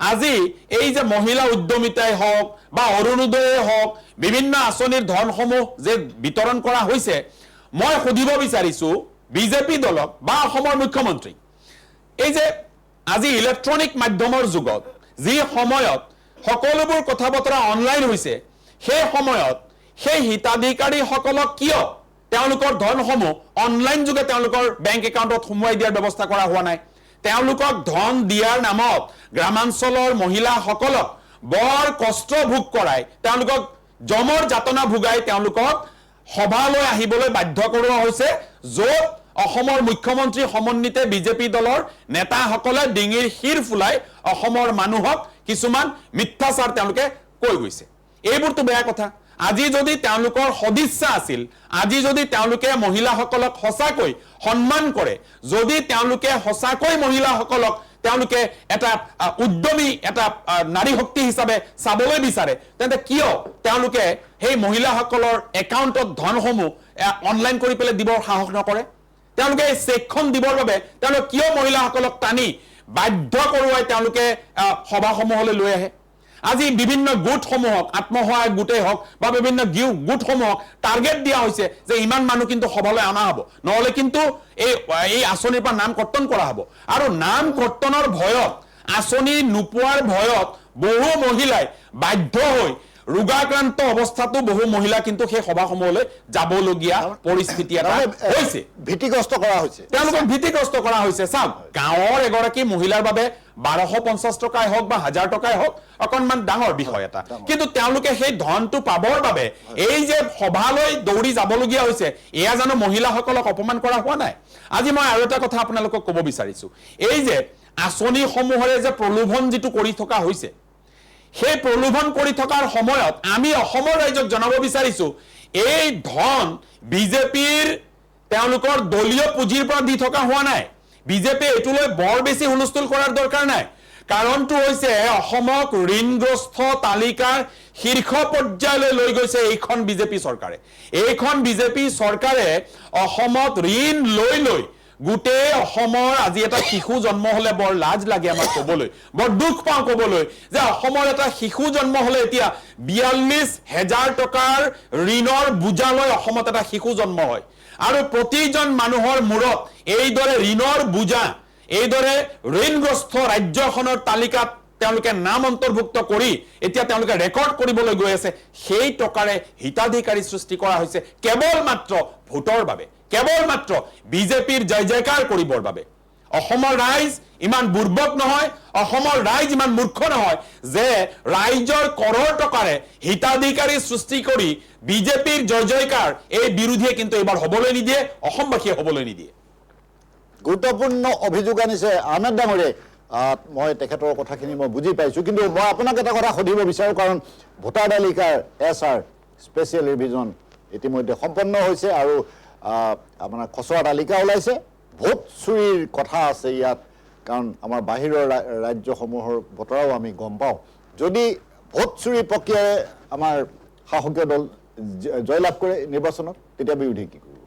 আজি এই যে মহিলা উদ্যমিতাই হওক বা অৰুণোদয়ে হওক বিভিন্ন আঁচনিৰ ধনসমূহ যে বিতৰণ কৰা হৈছে মই সুধিব বিচাৰিছো বিজেপি দলক বা অসমৰ মুখ্যমন্ত্ৰী এই যে আজি ইলেক্ট্ৰনিক মাধ্যমৰ যুগত যি সময়ত সকলোবোৰ কথা বতৰা অনলাইন হৈছে সেই সময়ত সেই হিতাধিকাৰীসকলক কিয় তেওঁলোকৰ ধনসমূহ অনলাইন যোগে তেওঁলোকৰ বেংক একাউণ্টত সোমোৱাই দিয়াৰ ব্যৱস্থা কৰা হোৱা নাই তেওঁলোকক ধন দিয়াৰ নামত গ্ৰামাঞ্চলৰ মহিলাসকলক বৰ কষ্ট ভোগ কৰাই তেওঁলোকক জমৰ যাতনা ভোগাই তেওঁলোকক সভালৈ আহিবলৈ বাধ্য কৰোৱা হৈছে য'ত অসমৰ মুখ্যমন্ত্ৰী সমন্বিতে বিজেপি দলৰ নেতাসকলে ডিঙিৰ শিৰ ফুলাই অসমৰ মানুহক কিছুমান মিথ্যাচাৰ তেওঁলোকে কৈ গৈছে এইবোৰতো বেয়া কথা আজি যদি তেওঁলোকৰ সদিচ্ছা আছিল আজি যদি তেওঁলোকে মহিলাসকলক সঁচাকৈ সন্মান কৰে যদি তেওঁলোকে সঁচাকৈ মহিলাসকলক তেওঁলোকে এটা উদ্যমী এটা নাৰী শক্তি হিচাপে চাবলৈ বিচাৰে তেন্তে কিয় তেওঁলোকে সেই মহিলাসকলৰ একাউণ্টত ধনসমূহ অনলাইন কৰি পেলাই দিবৰ সাহস নকৰে তেওঁলোকে এই চেকখন দিবৰ বাবে তেওঁলোকে কিয় মহিলাসকলক টানি বাধ্য কৰোৱাই তেওঁলোকে সভাসমূহলৈ লৈ আহে আজি বিভিন্ন গোটসমূহক আত্মসহায়ক গোটেই হওক বা বিভিন্ন গোটসমূহক টাৰ্গেট দিয়া হৈছে যে ইমান মানুহ কিন্তু সভালৈ অনা হ'ব নহলে কিন্তু এই আঁচনিৰ পৰা নাম কৰ্তন কৰা হ'ব আৰু নাম কৰ্তনৰ ভয়ত আঁচনি নোপোৱাৰ ভয়ত বহু মহিলাই বাধ্য হৈ ৰোগাক্ৰান্ত অৱস্থাতো বহু মহিলা কিন্তু সেই সভাসমূহলৈ যাবলগীয়া পৰিস্থিতি এটা হৈছে ভীতিগ্ৰস্ত কৰা হৈছে তেওঁলোকক ভীতিগ্ৰস্ত কৰা হৈছে চাওক গাঁৱৰ এগৰাকী মহিলাৰ বাবে 1250 টকাই হওক বা 1000 টকাই হওক অকনমান ডাঙৰ বিষয় এটা কিন্তু তেওঁলোকে সেই ধনটো পাবৰ বাবে এই যে সভালৈ দৌৰি যাবলগীয়া হৈছে এয়া জানো মহিলাসকলক অপমান কৰা হোৱা নাই আজি মই আৰু এটা কথা আপোনালোকক ক'ব বিচাৰিছো এই যে আঁচনিসমূহৰে যে প্ৰলোভন যিটো কৰি থকা হৈছে সেই প্ৰলোভন কৰি থকাৰ সময়ত আমি অসমৰ ৰাইজক জনাব বিচাৰিছো এই ধন বিজেপিৰ তেওঁলোকৰ দলীয় পুঁজিৰ পৰা দি থকা হোৱা নাই বিজেপি এটোলৈ বৰ বেছি হুলস্থুল কৰাৰ দৰকাৰ নাই কাৰণটো হৈছে অসমক ঋণগ্ৰস্ত তালিকাৰ শীৰ্ষ পৰ্যায়লৈ লৈ গৈছে এইখন বিজেপি চৰকাৰে এইখন বিজেপি চৰকাৰে অসমত ঋণ লৈ গোটেই অসমৰ আজি এটা শিশু জন্ম হলে বৰ লাজ লাগে আমাক ক'বলৈ বৰ দুখ পাওঁ ক'বলৈ যে অসমৰ এটা শিশু জন্ম হলে এতিয়া 42,000 টকাৰ ঋণৰ বুজালৈ অসমত এটা শিশু জন্ম হয় আৰু প্ৰতিজন মানুহৰ মূৰত এইদৰে ঋণৰ বুজা এইদৰে ঋণগ্ৰস্ত ৰাজ্যখনৰ তালিকাত তেওঁলোকে নাম অন্তৰ্ভুক্ত কৰি এতিয়া তেওঁলোকে ৰেকৰ্ড কৰিবলৈ গৈ আছে সেই টকাৰে হিতাধিকাৰী সৃষ্টি কৰা হৈছে কেৱল মাত্ৰ ভোটৰ বাবে কেৱল মাত্ৰ বিজেপিৰ জয় জয়কাৰ কৰিবৰ বাবে অসমৰ ৰাইজ ইমান বুৰ্বক নহয় অসমৰ ৰাইজ ইমান মূৰ্খ নহয় যে ৰাইজৰ কৰৰ টকাৰে হিতাধিকাৰী সৃষ্টি কৰি বিজেপিৰ জয় জয়কাৰ এই বিৰোধীয়ে কিন্তু এবাৰ হ'বলৈ নিদিয়ে অসমবাসীয়ে হ'বলৈ নিদিয়ে গুৰুত্বপূৰ্ণ অভিযোগ আনিছে আহমেদ ডাঙৰীয়াই মই তেখেতৰ কথাখিনি মই বুজি পাইছোঁ কিন্তু মই আপোনাক এটা কথা সুধিব বিচাৰোঁ কাৰণ ভোটাৰ তালিকাৰ SR স্পেচিয়েল ৰিভিজন ইতিমধ্যে সম্পন্ন হৈছে আৰু আপোনাৰ খচৰা তালিকা ওলাইছে ভোট চুৰিৰ কথা আছে ইয়াত কাৰণ আমাৰ বাহিৰৰ ৰাজ্যসমূহৰ বতৰাও আমি গম পাওঁ যদি ভোট চুৰি প্ৰক্ৰিয়াৰে আমাৰ শাসকীয় দল জয়লাভ কৰে নিৰ্বাচনত তেতিয়া বিৰোধী কি কৰিব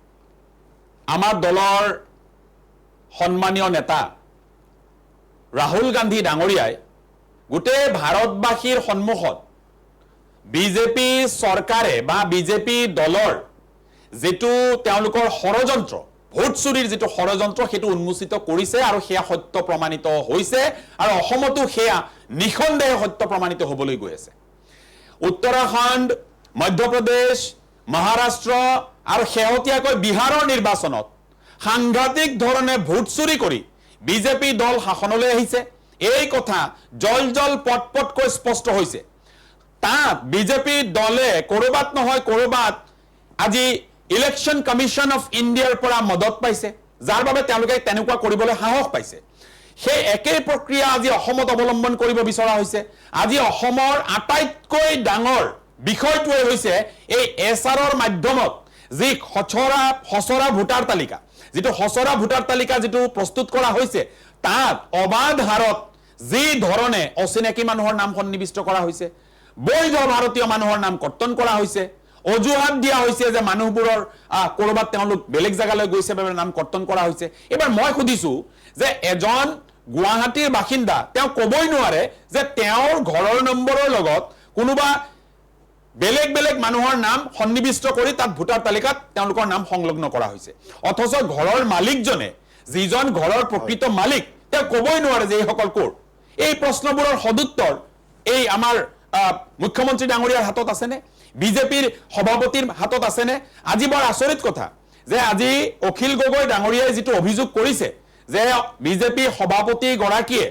আমাৰ দলৰ সন্মানীয় নেতা ৰাহুল গান্ধী ডাঙৰীয়াই গোটেই ভাৰতবাসীৰ সন্মুখত বিজেপি চৰকাৰে বা বিজেপি দলৰ যেটো তেওঁলোকৰ ষড়যন্ত্ৰ ভোট চুৰিৰ যেটো ষড়যন্ত্ৰ হেতু উন্মোচিত কৰিছে আৰু হেয়া সত্য প্ৰমাণিত হৈছে আৰু অসমতো হেয়া নিখণ্ডে সত্য প্ৰমাণিত হ'বলৈ গৈ আছে উত্তৰাখণ্ড মধ্যপ্ৰদেশ মহাৰাষ্ট্ৰ আৰু শেহতীয়াকৈ বিহাৰৰ নিৰ্বাচনত সাংঘাতিক ধৰণে ভোট চুৰি কৰি বিজেপি দল শাসনলৈ আহিছে এই কথা জল পটকৈ স্পষ্ট হৈছে তাত বিজেপি দলে কৰবাত নহয় কৰবাত আজি ইলেকশন কমিশন অফ ইণ্ডিয়াৰ পৰা মদত পাইছে যাৰ বাবে তেওঁলোকে তেনেকুৱা কৰিবলৈ সাহস পাইছে সেই একেই প্ৰক্ৰিয়া আজি অসমত অৱলম্বন কৰিব বিচৰা হৈছে আজি অসমৰ আটাইতকৈ ডাঙৰ বিষয়টোৱে হৈছে এই SRৰ মাধ্যমত যি খচৰা ভোটাৰ তালিকা, যিটো খচৰা ভোটাৰ তালিকা যিটো প্ৰস্তুত কৰা হৈছে, তাত অবাধ হাৰত যি ধৰণে অচিনাকি মানুহৰ নাম সন্নিৱিষ্ট কৰা হৈছে, বৈধ ভাৰতীয় মানুহৰ নাম কৰ্তন কৰা হৈছে, অজুহাত দিয়া হৈছে যে মানুহবোৰৰ ক'ৰবাত তেওঁলোক বেলেগ জেগালৈ গৈছে বাবে নাম কৰ্তন কৰা হৈছে। এইবাৰ মই সুধিছো যে এজন গুৱাহাটীৰ বাসিন্দা তেওঁ ক'বই নোৱাৰে যে তেওঁৰ ঘৰৰ নম্বৰৰ লগত কোনোবা বেলেগ বেলেগ মানুহৰ নাম সন্নিৱিষ্ট কৰি তাত ভোটাৰ তালিকাত তেওঁলোকৰ নাম সংলগ্ন কৰা হৈছে। অথচ ঘৰৰ মালিকজনে, যিজন ঘৰৰ প্ৰকৃত মালিক, তেওঁ ক'বই নোৱাৰে যে এইসকল ক'ৰ। এই প্ৰশ্নবোৰৰ সদুত্তৰ এই আমাৰ মুখ্যমন্ত্ৰী ডাঙৰীয়াৰ হাতত আছেনে, বিজেপিৰ সভাপতিৰ হাতত আছেনে? আজি বৰ আচৰিত কথা যে আজি অখিল গগৈ ডাঙৰীয়াই যিটো অভিযোগ কৰিছে যে বিজেপি সভাপতি গৰাকীয়ে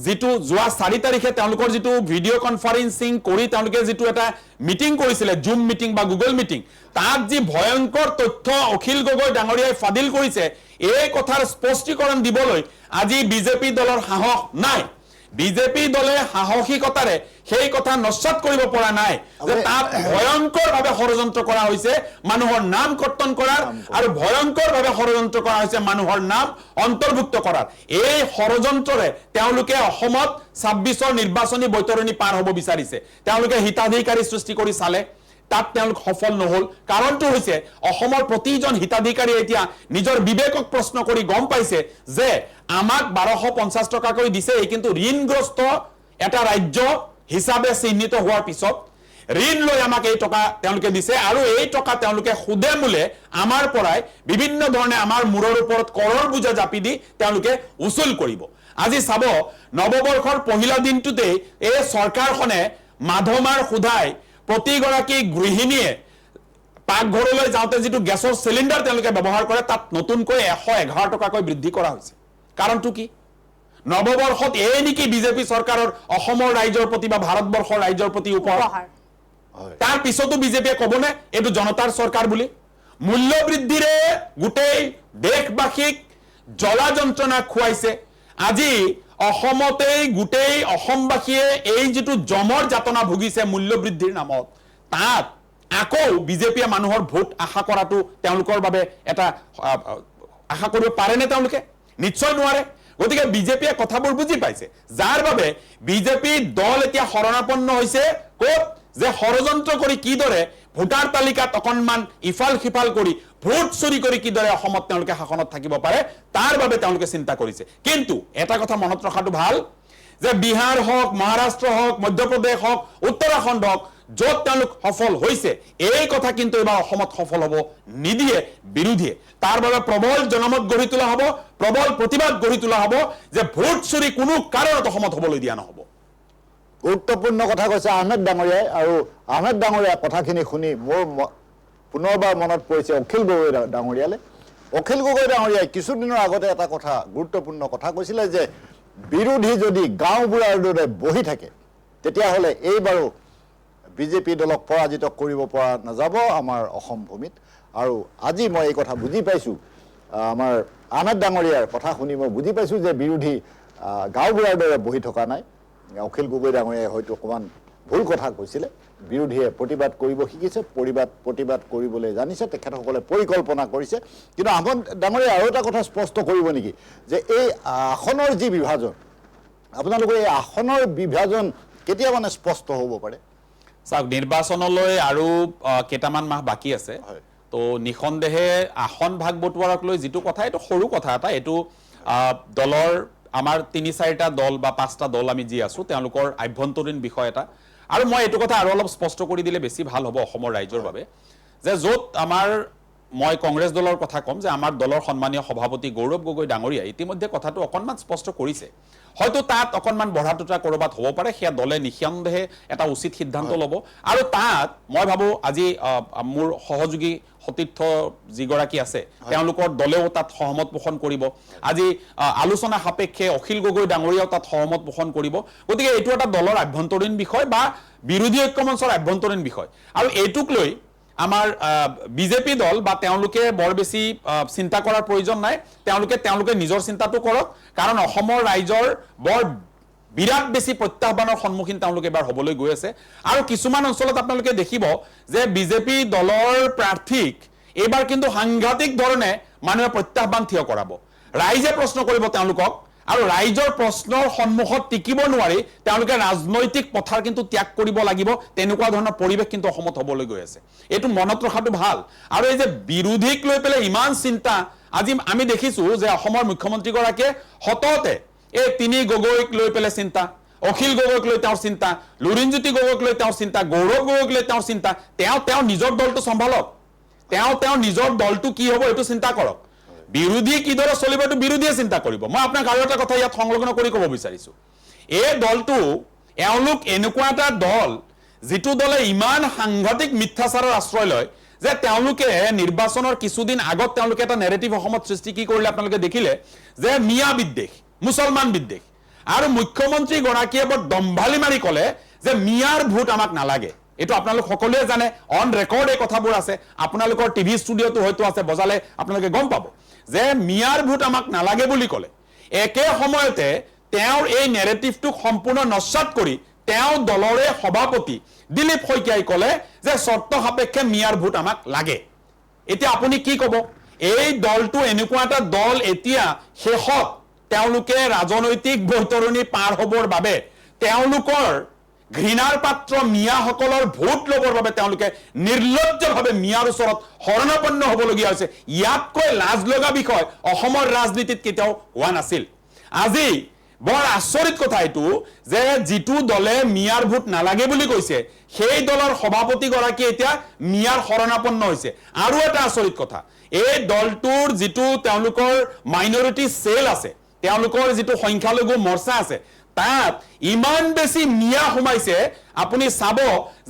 যিটো যোৱা 4 তাৰিখে তেওঁলোকৰ যিটো ভিডিঅ' কনফাৰেন্সিং কৰি তেওঁলোকে যিটো এটা মিটিং কৰিছিলে, জুম মিটিং বা গুগল মিটিং, তাত যি ভয়ংকৰ তথ্য অখিল গগৈ ডাঙৰীয়াই ফাদিল কৰিছে, এই কথাৰ স্পষ্টীকৰণ দিবলৈ আজি বিজেপি দলৰ সাহস নাই। বিজেপি দলে সাহসিকতাৰে সেই কথা নস্যাৎ কৰিব পৰা নাই যে তাত ভয়ংকৰভাৱে ষড়যন্ত্ৰ কৰা হৈছে মানুহৰ নাম কৰ্তন কৰাৰ, আৰু ভয়ংকৰভাৱে ষড়যন্ত্ৰ কৰা হৈছে মানুহৰ নাম অন্তৰ্ভুক্ত কৰাৰ। এই ষড়যন্ত্ৰৰে তেওঁলোকে অসমত 26ৰ নিৰ্বাচনী বৈতৰণি পাৰ হ'ব বিচাৰিছে। তেওঁলোকে হিতাধিকাৰী সৃষ্টি কৰি চালে, তাত তেওঁলোক সফল নহল। কাৰণটো হৈছে অসমৰ প্ৰতিজন হিতাধিকাৰী এতিয়া নিজৰ বিবেকক প্ৰশ্ন কৰি গম পাইছে যে আমাক 1250 টকাকৈ দিছে, কিন্তু ঋণগ্ৰস্ত এটা ৰাজ্য হিচাপে চিহ্নিত হোৱাৰ পিছত ঋণ লৈ আমাক এই টকা তেওঁলোকে দিছে, আৰু এই টকা তেওঁলোকে সুদে মূলে আমাৰ পৰাই বিভিন্ন ধৰণে আমাৰ মূৰৰ ওপৰত কৰৰ বোজা জাপি দি তেওঁলোকে উচুল কৰিব। আজি চাব, নৱবৰ্ষৰ পহিলা দিনটোতেই এই চৰকাৰখনে মাধমাৰ সোধাই প্ৰতিগৰাকী গৃহিণীয়ে পাকঘৰলৈ যাওঁতে যিটো গেছৰ চিলিণ্ডাৰ তেওঁলোকে ব্যৱহাৰ কৰে, তাত নতুনকৈ 111 টকাকৈ বৃদ্ধি কৰা হৈছে। কাৰণটো কি? নৱবৰ্ষত এই নেকি বিজেপি চৰকাৰৰ অসমৰ ৰাইজৰ প্ৰতি বা ভাৰতবৰ্ষৰ ৰাইজৰ প্ৰতি উপহাৰ? তাৰ পিছতো বিজেপিয়ে ক'বনে এইটো জনতাৰ চৰকাৰ বুলি? মূল্য বৃদ্ধিৰে গোটেই দেশবাসীক জ্বলা যন্ত্ৰণা খুৱাইছে। আজি অসমতেই গোটেই অসমবাসীয়ে এই যিটো জমৰ যাতনা ভুগিছে মূল্য বৃদ্ধিৰ নামত, তাত আকৌ বিজেপিয়ে মানুহৰ ভোট আশা কৰাটো তেওঁলোকৰ বাবে এটা আশা কৰিব পাৰেনে? তেওঁলোকে নিশ্চয় নোৱাৰে। গতিকে বিজেপিয়ে কথাবোৰ বুজি পাইছে, যাৰ বাবে বিজেপি দল এতিয়া শৰণাপন্ন হৈছে ক'ত? যে ষড়যন্ত্ৰ কৰি কিদৰে ভোটাৰ তালিকাত অকণমান ইফাল সিফাল কৰি ভোট চুৰি কৰি কিদৰে অসমত তেওঁলোকে শাসনত থাকিব পাৰে, তাৰ বাবে তেওঁলোকে চিন্তা কৰিছে। কিন্তু এটা কথা মনত ৰখাটো ভাল যে বিহাৰ হওক, মহাৰাষ্ট্ৰ হওক, মধ্যপ্ৰদেশ হওক, উত্তৰাখণ্ড হওক, য'ত তেওঁলোক সফল হৈছে, এই কথা কিন্তু এইবাৰ অসমত সফল হ'ব নিদিয়ে বিৰোধীয়ে। তাৰ বাবে প্ৰবল জনমত গঢ়ি তোলা হ'ব, প্ৰবল প্ৰতিবাদ গঢ়ি তোলা হ'ব যে ভোট চুৰি কোনো কাৰণত অসমত হ'বলৈ দিয়া নহ'ব। গুৰুত্বপূৰ্ণ কথা কৈছে আহমেদ ডাঙৰীয়াই, আৰু আহমেদ ডাঙৰীয়াৰ কথাখিনি শুনি মোৰ পুনৰবাৰ মনত পৰিছে অখিল গগৈ ডাঙৰীয়ালে। অখিল গগৈ ডাঙৰীয়াই কিছুদিনৰ আগতে এটা কথা, গুৰুত্বপূৰ্ণ কথা কৈছিলে যে বিৰোধী যদি গাঁওবুঢ়াৰ দৰে বহি থাকে, তেতিয়াহ'লে এইবাৰো বিজেপি দলক পৰাজিত কৰিব পৰা নাযাব আমাৰ অসম ভূমিত। আৰু আজি মই এই কথা বুজি পাইছোঁ, আমাৰ আহমেদ ডাঙৰীয়াৰ কথা শুনি মই বুজি পাইছোঁ যে বিৰোধী গাঁওবুঢ়াৰ দৰে বহি থকা নাই। অখিল গগৈ ডাঙৰীয়াই হয়তো অকণমান ভুল কথা কৈছিলে। বিৰোধীয়ে প্ৰতিবাদ কৰিব শিকিছে, প্ৰতিবাদ কৰিবলৈ জানিছে, তেখেতসকলে পৰিকল্পনা কৰিছে। কিন্তু আহমেদ ডাঙৰীয়াই আৰু এটা কথা স্পষ্ট কৰিব নেকি যে এই আসনৰ যি বিভাজন, আপোনালোকৰ এই আসনৰ বিভাজন কেতিয়া মানে স্পষ্ট হ'ব পাৰে? চাওক, নিৰ্বাচনলৈ আৰু কেইটামান মাহ বাকী আছে, তো নিঃসন্দেহে আসন ভাগ বটোৱাৰাক লৈ যিটো কথা, এইটো সৰু কথা এটা। এইটো দলৰ আমাৰ 3-4টা দল বা 5টা দল আমি যি আছো তেওঁলোকৰ আভ্যন্তৰীণ বিষয় এটা। আৰু মই এইটো কথা আৰু অলপ স্পষ্ট কৰি দিলে বেছি ভাল হ'ব অসমৰ ৰাইজৰ বাবে, যে য'ত মই কংগ্ৰেছ দলৰ কথা ক'ম যে আমাৰ দলৰ সন্মানীয় সভাপতি গৌৰৱ গগৈ ডাঙৰীয়াই ইতিমধ্যে কথাটো অকণমান স্পষ্ট কৰিছে। হয়তো তাত অকণমান বঢ়া টুটা ক'ৰবাত হ'ব পাৰে, সেয়া দলে নিঃসন্দেহে এটা উচিত সিদ্ধান্ত ল'ব। আৰু তাত মই ভাবোঁ আজি মোৰ সহযোগী সতীৰ্থ যিগৰাকী আছে তেওঁলোকৰ দলেও তাত সহমত পোষণ কৰিব। আজি আলোচনা সাপেক্ষে অখিল গগৈ ডাঙৰীয়াও তাত সহমত পোষণ কৰিব। গতিকে এইটো এটা দলৰ আভ্যন্তৰীণ বিষয় বা বিৰোধী ঐক্যমঞ্চৰ আভ্যন্তৰীণ বিষয়, আৰু এইটোক লৈ আমাৰ বিজেপি দল বা তেওঁলোকে বৰ বেছি চিন্তা কৰাৰ প্ৰয়োজন নাই। তেওঁলোকে নিজৰ চিন্তাটো কৰক, কাৰণ অসমৰ ৰাইজৰ বৰ বিৰাট বেছি প্ৰত্যাহ্বানৰ সন্মুখীন তেওঁলোকে এবাৰ হ'বলৈ গৈ আছে। আৰু কিছুমান অঞ্চলত আপোনালোকে দেখিব যে বিজেপি দলৰ প্ৰাৰ্থীক এইবাৰ কিন্তু সাংঘাতিক ধৰণে মানুহে প্ৰত্যাহ্বান থিয় কৰাব ৰাইজে প্ৰশ্ন কৰিব তেওঁলোকক আৰু ৰাইজৰ প্ৰশ্নৰ সন্মুখত টিকিব নোৱাৰি তেওঁলোকে ৰাজনৈতিক পথাৰ কিন্তু ত্যাগ কৰিব লাগিব তেনেকুৱা ধৰণৰ পৰিৱেশ কিন্তু অসমত হ'বলৈ গৈ আছে এইটো মনত ৰখাটো ভাল আৰু এই যে বিৰোধীক লৈ পেলাই ইমান চিন্তা আজি আমি দেখিছো যে অসমৰ মুখ্যমন্ত্ৰীগৰাকীয়ে হততে এই তিনি গগৈক লৈ পেলাই চিন্তা অখিল গগৈক লৈ তেওঁৰ চিন্তা লুৰিণজ্যোতি গগৈক লৈ তেওঁৰ চিন্তা গৌৰৱ গগৈক লৈ তেওঁৰ চিন্তা তেওঁ নিজৰ দলটো সম্ভালক তেওঁ নিজৰ দলটো কি হ'ব এইটো চিন্তা কৰক বিৰোধী কিদৰে চলিব এইটো বিৰোধীয়ে চিন্তা কৰিব মই আপোনাক আৰু এটা কথা ইয়াত সংলগ্ন কৰি ক'ব বিচাৰিছো এই দলটো এওঁলোক এনেকুৱা এটা দল যিটো দলে ইমান সাংঘাতিক মিথ্যাচাৰৰ আশ্ৰয় লয় যে তেওঁলোকে নিৰ্বাচনৰ কিছুদিন আগত তেওঁলোকে এটা নেৰেটিভ অসমত সৃষ্টি কি কৰিলে আপোনালোকে দেখিলে যে মিয়া বিদ্বেষ মুছলমান বিদ্বেষ আৰু মুখ্যমন্ত্ৰী গৰাকীয়ে বৰ দম্ভালি মাৰি ক'লে যে মিয়াৰ ভোট আমাক নালাগে এইটো আপোনালোক সকলোৱে জানে অন ৰেকৰ্ড এই কথাবোৰ আছে আপোনালোকৰ টিভি ষ্টুডিঅ'টো হয়তো আছে বজালে আপোনালোকে গম পাব যে মিয়াৰ ভোট আমাক নালাগে বুলি ক'লে একে সময়তে তেওঁৰ এই নেৰেটিভটোক সম্পূৰ্ণ নস্যাৎ কৰি তেওঁ দলৰে সভাপতি দিলীপ শইকীয়াই ক'লে যে চৰ্ত সাপেক্ষে মিয়াৰ ভোট আমাক লাগে এতিয়া আপুনি কি ক'ব এই দলটো এনেকুৱা এটা দল এতিয়া শেষত তেওঁলোকে ৰাজনৈতিক বৈতৰণি পাৰ হ'বৰ বাবে তেওঁলোকৰ ঘৃণাৰ পাত্ৰ মিয়াসকলৰ ভোট ল'বৰ বাবে তেওঁলোকে নিৰ্লজ্জভাৱে মিয়াৰ ওচৰত শৰণাপন্ন হ'বলগীয়া হৈছে ইয়াতকৈ লাজ লগা বিষয় অসমৰ ৰাজনীতিত কেতিয়াও হোৱা নাছিল আজি বৰ আচৰিত কথা এইটো যে যিটো দলে মিয়াৰ ভোট নালাগে বুলি কৈছে সেই দলৰ সভাপতিগৰাকী এতিয়া মিয়াৰ শৰণাপন্ন হৈছে আৰু এটা আচৰিত কথা এই দলটোৰ যিটো তেওঁলোকৰ মাইনৰিটি সেল আছে তেওঁলোকৰ যিটো সংখ্যালঘু মৰ্চা আছে তাত ইমান বেছি মিয়া সোমাইছে আপুনি চাব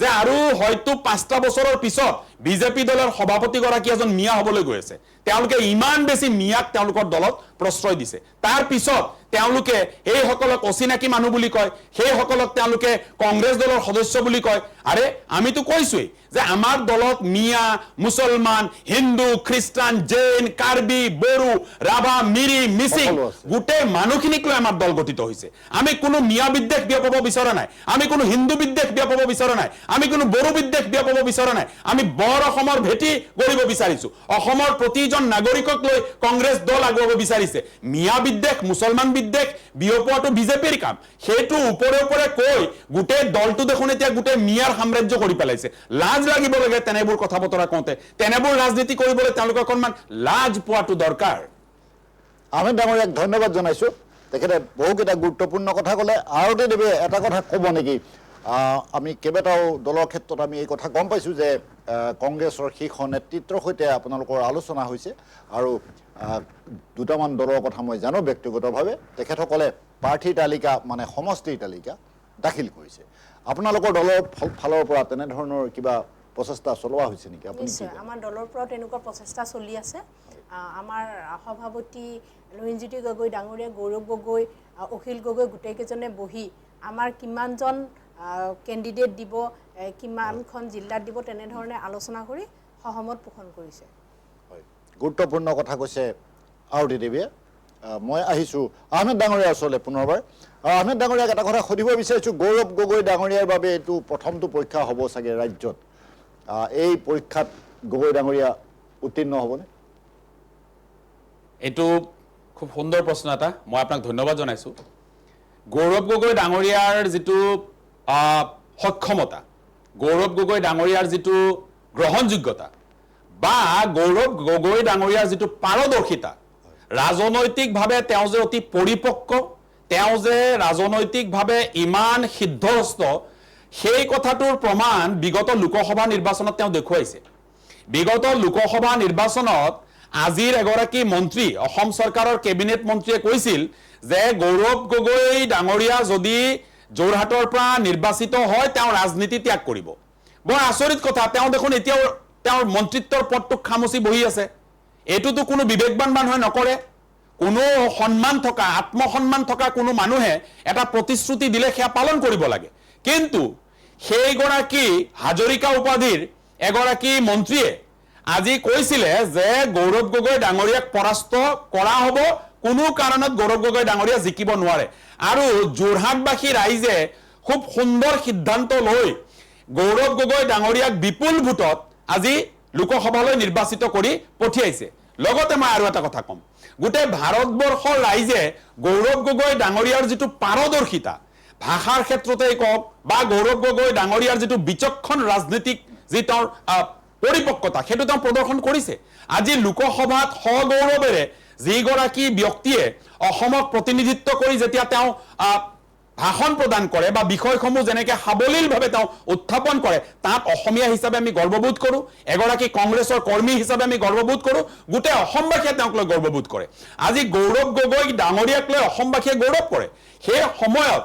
যে আৰু হয়তো 5টা বছৰৰ পিছত বিজেপি দলৰ সভাপতিগৰাকী এজন মিয়া হ'বলৈ গৈ আছে তেওঁলোকে ইমান বেছি মিয়াক তেওঁলোকৰ দলত প্ৰশ্ৰয় দিছে তাৰ পিছত তেওঁলোকে এই সকলক অচিনাকি মানুহ বুলি কয় সেই সকলক তেওঁলোকে কংগ্ৰেছ দলৰ সদস্য বুলি কয় আৰে আমিতো কৈছোই যে আমাৰ দলত মিয়া মুছলমান হিন্দু খ্ৰীষ্টান জৈন কাৰ্বি বড়ো ৰাভা মিৰি মিচিং গোটেই মানুহখিনিক লৈ আমাৰ দল গঠিত হৈছে আমি কোনো মিয়া বিদ্বেষ বিয়পাব বিচৰা নাই আমি কোনো হিন্দু বিদ্বেষ বিয়পাব বিচৰা নাই আমি কোনো বড়ো বিদ্বেষ বিয়পাব বিচৰা নাই আমি বৰ অসমৰ ভেটি গঢ়িব বিচাৰিছো অসমৰ প্ৰতিজন নাগৰিকক লৈ কংগ্ৰেছ দল আগুৱাব বিচাৰিছে মিয়া বিদ্বেষ মুছলমান বিদ্বেষ বিয়পোৱাটো বিজেপিৰ কাম সেইটো ওপৰে ওপৰে কৈ গোটেই দলটো দেখোন এতিয়া গোটেই মিয়াৰ সাম্ৰাজ্য কৰি পেলাইছে লাজ লাগিব লাগে তেনেবোৰ কথা বতৰা কওঁতে তেনেবোৰ ৰাজনীতি কৰিবলৈ তেওঁলোকে অকণমান লাজ পোৱাটো দৰকাৰ আহমেদ ডাঙৰীয়াক ধন্যবাদ জনাইছো তেখেতে বহুকেইটা গুৰুত্বপূৰ্ণ কথা ক'লে আৰতি দেৱে এটা কথা ক'ব নেকি আমি কেইবাটাও দলৰ ক্ষেত্ৰত আমি এই কথা গম পাইছোঁ যে কংগ্ৰেছৰ শীৰ্ষ নেতৃত্বৰ সৈতে আপোনালোকৰ আলোচনা হৈছে আৰু দুটামান দলৰ কথা মই জানো ব্যক্তিগতভাৱে তেখেতসকলে প্ৰাৰ্থীৰ তালিকা মানে সমষ্টিৰ তালিকা দাখিল কৰিছে আপোনালোকৰ দলৰ ফালৰ পৰা তেনেধৰণৰ কিবা প্ৰচেষ্টা চলোৱা হৈছে নেকি আপুনি আমাৰ দলৰ পৰা তেনেকুৱা প্ৰচেষ্টা চলি আছে আমাৰ সভাপতি লুৰিণজ্যোতি গগৈ ডাঙৰীয়া গৌৰৱ গগৈ অখিল গগৈ গোটেইকেইজনে বহি আমাৰ কিমানজন কেণ্ডিডেট দিব কিমানখন জিলাত দিব তেনেধৰণে আলোচনা কৰি সহমত পোষণ কৰিছে হয় গুৰুত্বপূৰ্ণ কথা কৈছে আৰতি দেৱীয়ে মই আহিছোঁ আহমেদ ডাঙৰীয়াৰ ওচৰলৈ পুনৰবাৰ আহমেদ ডাঙৰীয়াক এটা কথা সুধিব বিচাৰিছোঁ গৌৰৱ গগৈ ডাঙৰীয়াৰ বাবে এইটো প্ৰথমটো পৰীক্ষা হ'ব চাগে ৰাজ্যত এই পৰীক্ষাত গগৈ ডাঙৰীয়া উত্তীৰ্ণ হ'বনে এইটো খুব সুন্দৰ প্ৰশ্ন এটা মই আপোনাক ধন্যবাদ জনাইছোঁ গৌৰৱ গগৈ ডাঙৰীয়াৰ যিটো সক্ষমতা গৌৰৱ গগৈ ডাঙৰীয়াৰ যিটো গ্ৰহণযোগ্যতা বা গৌৰৱ গগৈ ডাঙৰীয়াৰ যিটো পাৰদৰ্শিতা ৰাজনৈতিকভাৱে তেওঁ যে অতি পৰিপক্ক তেওঁ যে ৰাজনৈতিকভাৱে ইমান সিদ্ধহস্ত সেই কথাটোৰ প্ৰমাণ বিগত লোকসভা নিৰ্বাচনত তেওঁ দেখুৱাইছে বিগত লোকসভা নিৰ্বাচনত আজিৰ এগৰাকী মন্ত্ৰী অসম চৰকাৰৰ কেবিনেট মন্ত্ৰীয়ে কৈছিল যে গৌৰৱ গগৈ ডাঙৰীয়া যদি যোৰহাটৰ পৰা নিৰ্বাচিত হয় তেওঁ ৰাজনীতি ত্যাগ কৰিব বৰ আচৰিত কথা তেওঁ দেখোন এতিয়াও তেওঁৰ মন্ত্ৰিত্বৰ পদটোক খামুচি বহি আছে এইটোতো কোনো বিবেকবান মানুহে নকৰে কোনো সন্মান থকা আত্মসন্মান থকা কোনো মানুহে এটা প্ৰতিশ্ৰুতি দিলে সেয়া পালন কৰিব লাগে কিন্তু সেইগৰাকী হাজৰিকা উপাধিৰ এগৰাকী মন্ত্ৰীয়ে আজি কৈছিলে যে গৌৰৱ গগৈ ডাঙৰীয়াক পৰাস্ত কৰা হ'ব কোনো কাৰণত গৌৰৱ গগৈ ডাঙৰীয়া জিকিব নোৱাৰে আৰু যোৰহাটবাসী ৰাইজে খুব সুন্দৰ সিদ্ধান্ত লৈ গৌৰৱ গগৈ ডাঙৰীয়াক বিপুল ভোটত আজি লোকসভালৈ নিৰ্বাচিত কৰি পঠিয়াইছে লগতে মই আৰু এটা কথা ক'ম গোটেই ভাৰতবৰ্ষৰ ৰাইজে গৌৰৱ গগৈ ডাঙৰীয়াৰ যিটো পাৰদৰ্শিতা ভাষাৰ ক্ষেত্ৰতেই কওক বা গৌৰৱ গগৈ ডাঙৰীয়াৰ যিটো বিচক্ষণ ৰাজনীতিক যি তেওঁৰ পৰিপক্কতা সেইটো তেওঁ প্ৰদৰ্শন কৰিছে আজি লোকসভাত সগৌৰৱেৰে যিগৰাকী ব্যক্তিয়ে অসমক প্ৰতিনিধিত্ব কৰি যেতিয়া তেওঁ ভাষণ প্ৰদান কৰে বা বিষয়সমূহ যেনেকৈ সাৱলীলভাৱে তেওঁ উত্থাপন কৰে তাত অসমীয়া হিচাপে আমি গৰ্ববোধ কৰোঁ এগৰাকী কংগ্ৰেছৰ কৰ্মী হিচাপে আমি গৰ্ববোধ কৰোঁ গোটেই অসমবাসীয়ে তেওঁক লৈ গৰ্ববোধ কৰে আজি গৌৰৱ গগৈ ডাঙৰীয়াক লৈ অসমবাসীয়ে গৌৰৱ কৰে সেই সময়ত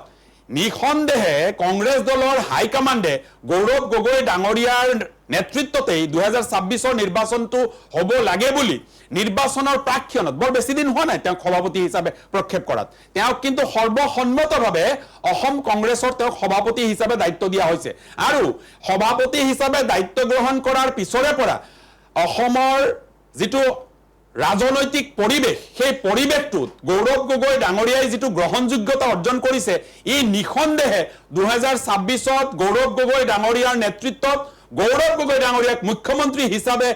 নিঃসন্দেহে কংগ্ৰেছ দলৰ হাইকমাণ্ডে গৌৰৱ গগৈ ডাঙৰীয়াৰ নেতৃত্বতেই 2026 নিৰ্বাচনটো হ'ব লাগে বুলি নিৰ্বাচনৰ প্ৰাক্ষণত বৰ বেছি দিন হোৱা নাই তেওঁক সভাপতি হিচাপে প্ৰক্ষেপ কৰাত তেওঁক কিন্তু সৰ্বসন্মতভাৱে অসম কংগ্ৰেছৰ তেওঁক সভাপতি হিচাপে দায়িত্ব দিয়া হৈছে আৰু সভাপতি হিচাপে দায়িত্ব গ্ৰহণ কৰাৰ পিছৰে পৰা অসমৰ যিটো ৰাজনৈতিক পৰিৱেশ সেই পৰিৱেশটোত গৌৰৱ গগৈ ডাঙৰীয়াই যিটো গ্ৰহণযোগ্যতা অৰ্জন কৰিছে ই নিঃসন্দেহে 2026ত গৌৰৱ গগৈ ডাঙৰীয়াৰ নেতৃত্বত গৌৰৱ গগৈ ডাঙৰীয়াক মুখ্যমন্ত্ৰী হিচাপে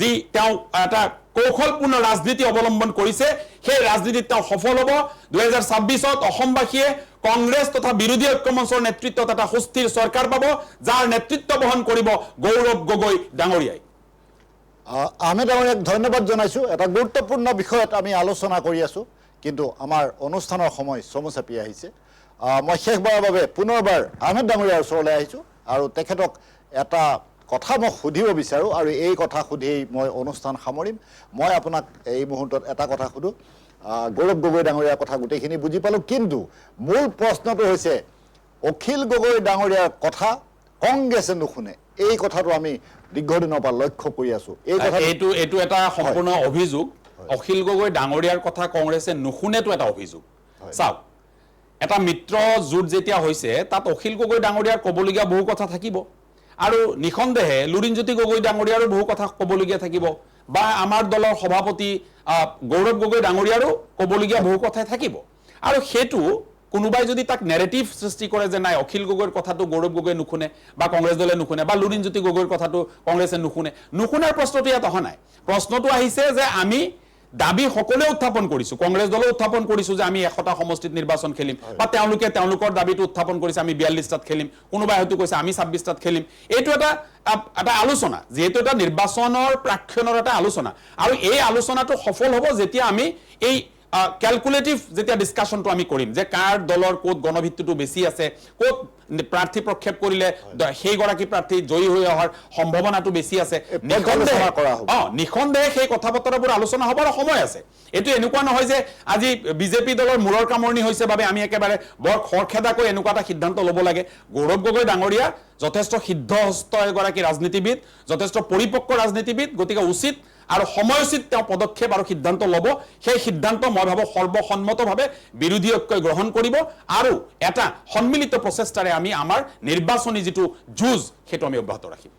যি তেওঁ এটা কৌশলপূৰ্ণ ৰাজনীতি অৱলম্বন কৰিছে সেই ৰাজনীতিত তেওঁ সফল হ'ব 2026ত অসমবাসীয়ে কংগ্ৰেছ তথা বিৰোধী ঐক্যমঞ্চৰ নেতৃত্বত এটা সুস্থিৰ চৰকাৰ পাব যাৰ নেতৃত্ব বহন কৰিব গৌৰৱ গগৈ ডাঙৰীয়াই আহমেদ ডাঙৰীয়াক ধন্যবাদ জনাইছোঁ এটা গুৰুত্বপূৰ্ণ বিষয়ত আমি আলোচনা কৰি আছোঁ কিন্তু আমাৰ অনুষ্ঠানৰ সময় চমু চাপি আহিছে মই শেষবাৰৰ বাবে পুনৰবাৰ আহমেদ ডাঙৰীয়াৰ ওচৰলৈ আহিছোঁ আৰু তেখেতক এটা কথা মই সুধিব বিচাৰোঁ আৰু এই কথা সুধিয়েই মই অনুষ্ঠান সামৰিম মই আপোনাক এই মুহূৰ্তত এটা কথা সুধোঁ গৌৰৱ গগৈ ডাঙৰীয়াৰ কথা গোটেইখিনি বুজি পালোঁ কিন্তু মূল প্ৰশ্নটো হৈছে অখিল গগৈ ডাঙৰীয়াৰ কথা কংগ্ৰেছে নুশুনে এই কথাটো আমি দীৰ্ঘদিনৰ পৰা লক্ষ্য কৰি আছোঁ এইটো এটা সম্পূৰ্ণ অভিযোগ অখিল গগৈ ডাঙৰীয়াৰ কথা কংগ্ৰেছে নুশুনেতো এটা অভিযোগ চাওক এটা মিত্ৰ জোঁট যেতিয়া হৈছে তাত অখিল গগৈ ডাঙৰীয়াৰ ক'বলগীয়া বহু কথা থাকিব আৰু নিঃসন্দেহে লুৰিণজ্যোতি গগৈ ডাঙৰীয়াৰো বহু কথা ক'বলগীয়া থাকিব বা আমাৰ দলৰ সভাপতি গৌৰৱ গগৈ ডাঙৰীয়াৰো ক'বলগীয়া বহু কথাই থাকিব আৰু সেইটো কোনোবাই যদি তাক নেৰেটিভ সৃষ্টি কৰে যে নাই অখিল গগৈৰ কথাটো গৌৰৱ গগৈ নুশুনে বা কংগ্ৰেছ দলে নুশুনে বা লুৰিণজ্যোতি গগৈৰ কথাটো কংগ্ৰেছে নুশুনাৰ প্ৰশ্নটো ইয়াত অহা নাই প্ৰশ্নটো আহিছে যে আমি দাবী সকলোৱে উত্থাপন কৰিছোঁ কংগ্ৰেছ দলে উত্থাপন কৰিছোঁ যে আমি 100টা সমষ্টিত নিৰ্বাচন খেলিম বা তেওঁলোকৰ দাবীটো উত্থাপন কৰিছে আমি 42টাত খেলিম কোনোবাই হয়তো কৈছে আমি 26টাত খেলিম এইটো এটা আলোচনা যিহেতু এটা নিৰ্বাচনৰ প্ৰাক্ষণৰ এটা আলোচনা আৰু এই আলোচনাটো সফল হ'ব যেতিয়া আমি এই ক্যালকুলেটিভ যেতিয়া ডিসকাশনটো আমি কৰিম যে কাৰ দলৰ কোত গণভিত্তিটো বেছি আছে কোত প্ৰাৰ্থী প্ৰক্ষেপ কৰিলে সেই গৰাকী প্ৰাৰ্থী জয়ী হৈ অহাৰ সম্ভাৱনাটো বেছি আছে নিখন্দেহে সেই কথা বতৰাবোৰ আলোচনা হ'বৰ সময় আছে এটো এনেকুৱা নহয় যে আজি বিজেপি দলৰ মূৰৰ কামৰণি হৈছে বাবে আমি একেবাৰে বৰ খৰখেদাকৈ এনেকুৱা এটা সিদ্ধান্ত ল'ব লাগে গৌৰৱ গগৈ ডাঙৰীয়া যথেষ্ট সিদ্ধহস্ত এগৰাকী ৰাজনীতিবিদ যথেষ্ট পৰিপক্ক ৰাজনীতিবিদ গতিকে উচিত আৰু সময়োচিত তেওঁ পদক্ষেপ আৰু সিদ্ধান্ত ল'ব সেই সিদ্ধান্ত মই ভাবো সৰ্বসন্মতভাৱে বিৰোধী ঐক্যই গ্ৰহণ কৰিব আৰু এটা সন্মিলিত প্ৰচেষ্টাৰে আমি আমাৰ নিৰ্বাচনী যিটো যুঁজ সেইটো আমি অব্যাহত ৰাখিম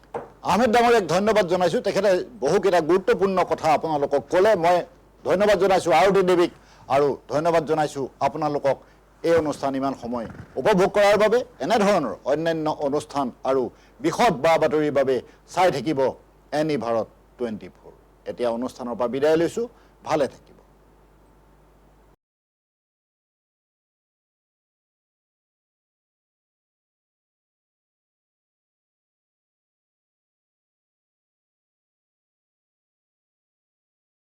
আহমেদ ডাঙৰীয়াক ধন্যবাদ জনাইছোঁ তেখেতে বহুকেইটা গুৰুত্বপূৰ্ণ কথা আপোনালোকক ক'লে মই ধন্যবাদ জনাইছোঁ আৰতি দেৱীক আৰু ধন্যবাদ জনাইছোঁ আপোনালোকক এই অনুষ্ঠান ইমান সময় উপভোগ কৰাৰ বাবে এনেধৰণৰ অন্যান্য অনুষ্ঠান আৰু বিশদ বা বাতৰিৰ বাবে চাই থাকিব এনি ভাৰত 24 এতিয়া অনুষ্ঠানৰ পৰা বিদায় লৈছোঁ ভালে থাকিব